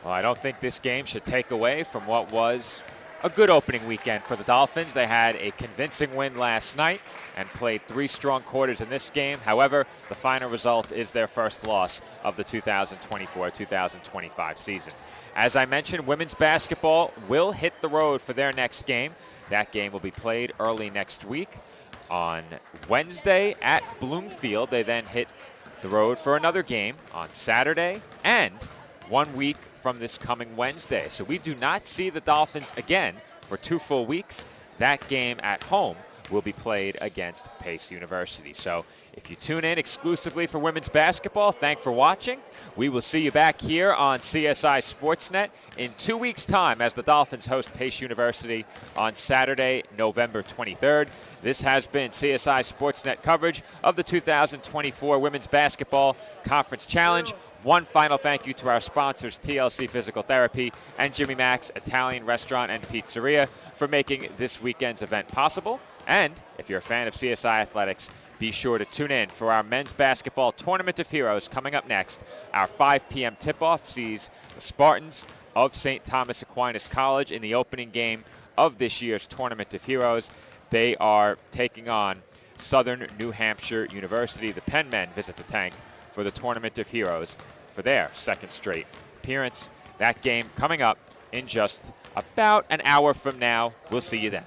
Well, I don't think this game should take away from what was a good opening weekend for the Dolphins. They had a convincing win last night and played 3 strong quarters in this game. However, the final result is their first loss of the 2024-2025 season. As I mentioned, women's basketball will hit the road for their next game. That game will be played early next week on Wednesday at Bloomfield. They then hit the road for another game on Saturday and 1 week from this coming Wednesday. So we do not see the Dolphins again for 2 full weeks. That game at home will be played against Pace University. So if you tune in exclusively for women's basketball, thanks for watching. We will see you back here on CSI Sportsnet in 2 weeks' time as the Dolphins host Pace University on Saturday, November 23rd. This has been CSI Sportsnet coverage of the 2024 Women's Basketball Conference Challenge. One final thank you to our sponsors, TLC Physical Therapy and Jimmy Mac's Italian Restaurant and Pizzeria, for making this weekend's event possible. And if you're a fan of CSI Athletics, be sure to tune in for our men's basketball Tournament of Heroes coming up next. Our 5 p.m. tip-off sees the Spartans of St. Thomas Aquinas College in the opening game of this year's Tournament of Heroes. They are taking on Southern New Hampshire University. The Penn men visit the tank for the Tournament of Heroes for their second straight appearance. That game coming up in just about an hour from now. We'll see you then.